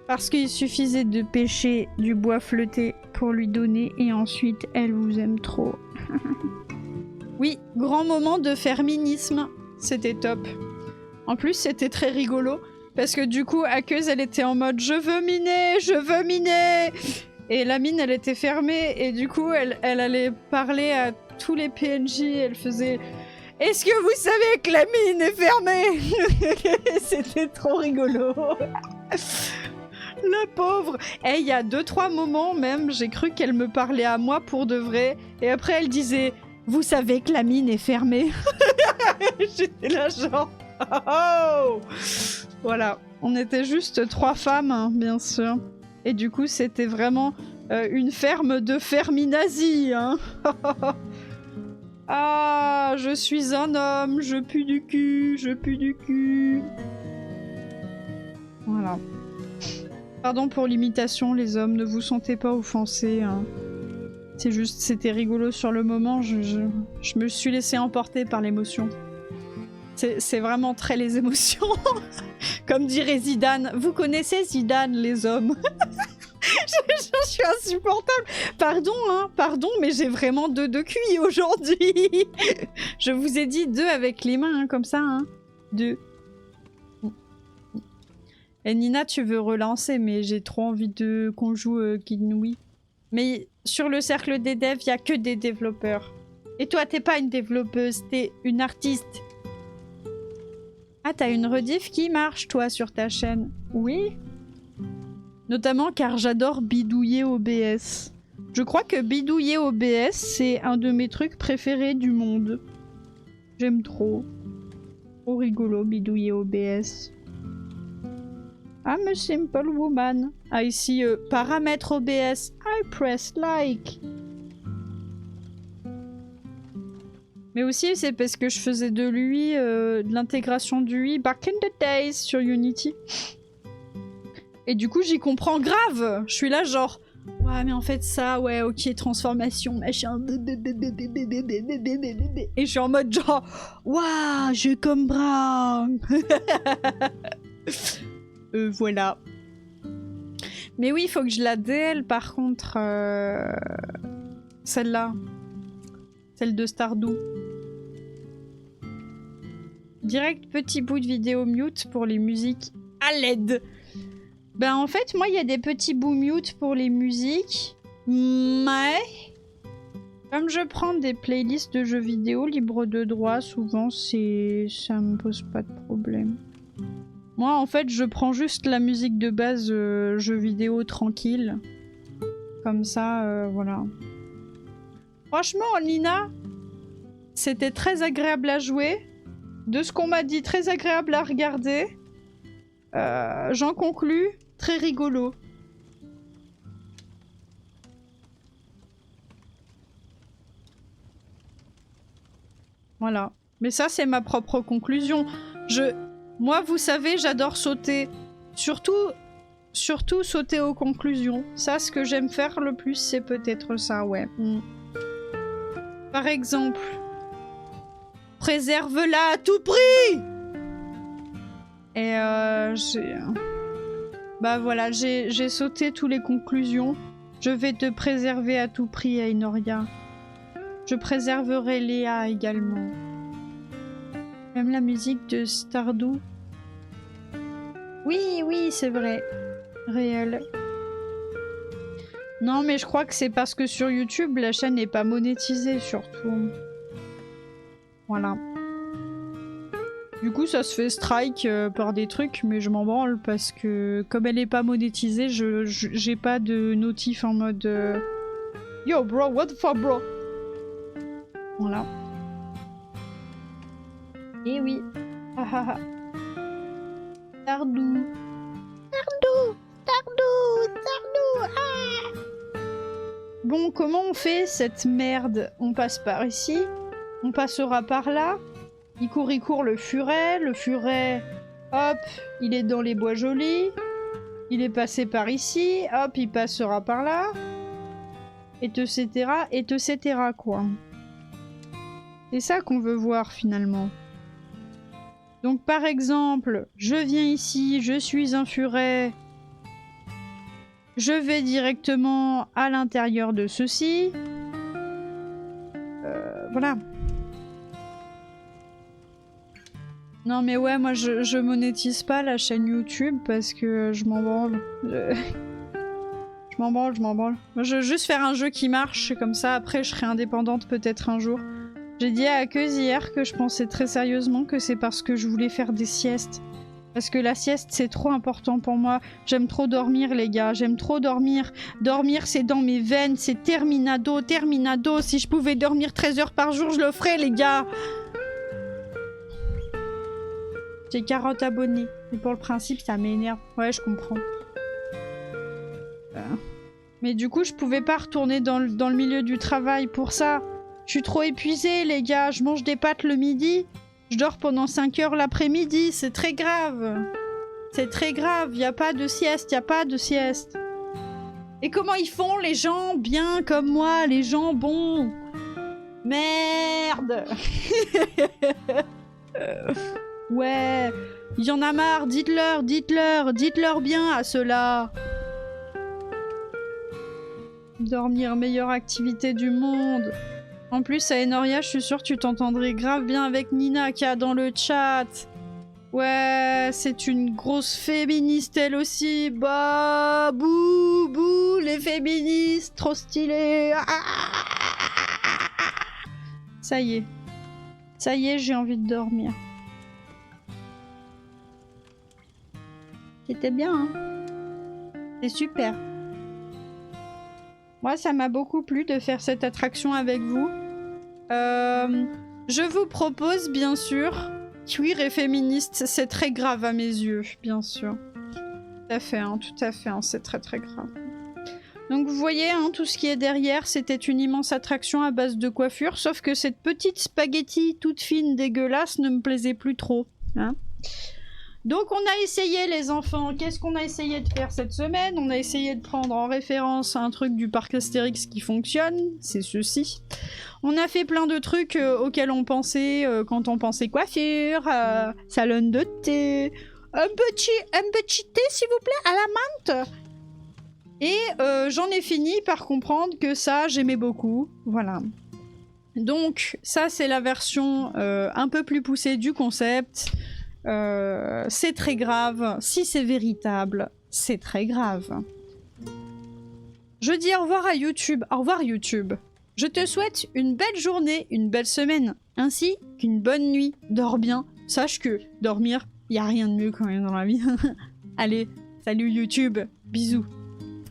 Parce qu'il suffisait de pêcher du bois fleuté pour lui donner. Et ensuite, elle vous aime trop. Oui, grand moment de féminisme. C'était top. En plus, c'était très rigolo. Parce que du coup, Aqueuse, elle était en mode « Je veux miner, je veux miner !» Et la mine, elle était fermée. Et du coup, elle allait parler à tous les PNJ. Elle faisait « Est-ce que vous savez que la mine est fermée ?» C'était trop rigolo. La pauvre. Et il y a 2-3 moments même, j'ai cru qu'elle me parlait à moi pour de vrai. Et après, elle disait « Vous savez que la mine est fermée ?» J'étais là genre « Oh !» Voilà, on était juste 3 femmes, hein, bien sûr. Et du coup, c'était vraiment une ferme de ferminazie, hein. Ah, je suis un homme, je pue du cul, je pue du cul. Voilà. Pardon pour l'imitation, les hommes, ne vous sentez pas offensés, hein. C'est juste, c'était rigolo sur le moment, je me suis laissée emporter par l'émotion. C'est vraiment très les émotions. Comme dirait Zidane. Vous connaissez Zidane, les hommes? je suis insupportable. Pardon, hein, pardon, mais j'ai vraiment 2 de QI aujourd'hui. Je vous ai dit 2 avec les mains, hein, comme ça. Hein. 2. Et Nina, tu veux relancer, mais j'ai trop envie qu'on joue Kinui. Mais sur le cercle des devs, il n'y a que des développeurs. Et toi, t'es pas une développeuse, t'es une artiste. Ah, t'as une rediff qui marche, toi, sur ta chaîne. Oui. Notamment car j'adore bidouiller OBS. Je crois que bidouiller OBS, c'est un de mes trucs préférés du monde. J'aime trop. Trop rigolo, bidouiller OBS. I'm a simple woman. Ah, ici, paramètres OBS. I press like. Mais aussi, c'est parce que je faisais de l'UI, de l'intégration d'UI back in the days sur Unity. Et du coup, j'y comprends grave. Je suis là genre, ouais, mais en fait ça, ouais, ok, transformation, machin. Et je suis en mode genre, waouh, je comprends. Voilà. Mais oui, il faut que je la DL par contre. Celle-là. Celle de Stardew. Direct petit bout de vidéo mute pour les musiques à l'aide. Ben en fait, moi, il y a des petits bouts mute pour les musiques. Mais comme je prends des playlists de jeux vidéo libres de droit, souvent, ça me pose pas de problème. Moi, en fait, je prends juste la musique de base jeux vidéo tranquille. Comme ça, voilà. Franchement, Nina, c'était très agréable à jouer. De ce qu'on m'a dit, très agréable à regarder. J'en conclus, très rigolo. Voilà. Mais ça, c'est ma propre conclusion. Moi, vous savez, j'adore sauter. Surtout sauter aux conclusions. Ça, ce que j'aime faire le plus, c'est peut-être ça, ouais. Par exemple, préserve-la à tout prix! Et bah voilà, j'ai sauté toutes les conclusions. Je vais te préserver à tout prix, Ainoria. Je préserverai Léa également. Même la musique de Stardew. Oui, oui, c'est vrai. Réel. Non, mais je crois que c'est parce que sur YouTube, la chaîne n'est pas monétisée, surtout. Voilà. Du coup, ça se fait strike par des trucs, mais je m'en branle parce que comme elle est pas monétisée, j'ai pas de notif en mode Yo bro, what the fuck bro? Voilà. Et oui. Stardew. Stardew. Ah. Bon, comment on fait cette merde? On passe par ici. On passera par là. Il court le furet. Le furet, hop, il est dans les bois jolis. Il est passé par ici. Hop, il passera par là. Et te cetera, quoi. C'est ça qu'on veut voir, finalement. Donc, par exemple, je viens ici, je suis un furet. Je vais directement à l'intérieur de ceci. Voilà. Non mais ouais, moi je monétise pas la chaîne YouTube parce que je m'en branle. Je m'en branle. Moi je veux juste faire un jeu qui marche, comme ça après je serai indépendante peut-être un jour. J'ai dit à Aqueuse hier que je pensais très sérieusement que c'est parce que je voulais faire des siestes. Parce que la sieste c'est trop important pour moi. J'aime trop dormir les gars, j'aime trop dormir. Dormir c'est dans mes veines, c'est terminado. Si je pouvais dormir 13 heures par jour je le ferais les gars. J'ai 40 abonnés. Et pour le principe, ça m'énerve. Ouais, je comprends. Mais du coup, je pouvais pas retourner dans le milieu du travail pour ça. Je suis trop épuisée, les gars. Je mange des pâtes le midi. Je dors pendant 5 heures l'après-midi. C'est très grave. C'est très grave. Y a pas de sieste. Y a pas de sieste. Et comment ils font, les gens bien comme moi, les gens bons? Merde. Ouais. Il y en a marre. Dites-leur bien à ceux-là. Dormir, meilleure activité du monde. En plus, à Enoria, je suis sûre que tu t'entendrais grave bien avec Nina qui a dans le chat. Ouais, c'est une grosse féministe elle aussi. Bah, bouh, bouh, les féministes, trop stylées. Ça y est. Ça y est, j'ai envie de dormir. C'était bien, hein? C'est super. Moi, ça m'a beaucoup plu de faire cette attraction avec vous. Je vous propose, bien sûr, queer et féministe, c'est très grave à mes yeux, bien sûr. Tout à fait, hein, c'est très très grave. Donc vous voyez, hein, tout ce qui est derrière, c'était une immense attraction à base de coiffure, sauf que cette petite spaghetti toute fine, dégueulasse, ne me plaisait plus trop. Hein. Donc on a essayé, les enfants, qu'est-ce qu'on a essayé de faire cette semaine? On a essayé de prendre en référence un truc du parc Astérix qui fonctionne, c'est ceci. On a fait plein de trucs auxquels on pensait quand on pensait coiffure, salon de thé, un petit thé s'il vous plaît, à la menthe. Et j'en ai fini par comprendre que ça, j'aimais beaucoup, voilà. Donc ça c'est la version un peu plus poussée du concept. C'est très grave. Si c'est véritable, c'est très grave. Je dis au revoir à YouTube. Au revoir YouTube. Je te souhaite une belle journée, une belle semaine, ainsi qu'une bonne nuit. Dors bien. Sache que dormir, y a rien de mieux quand même dans la vie. Allez, salut YouTube. Bisous.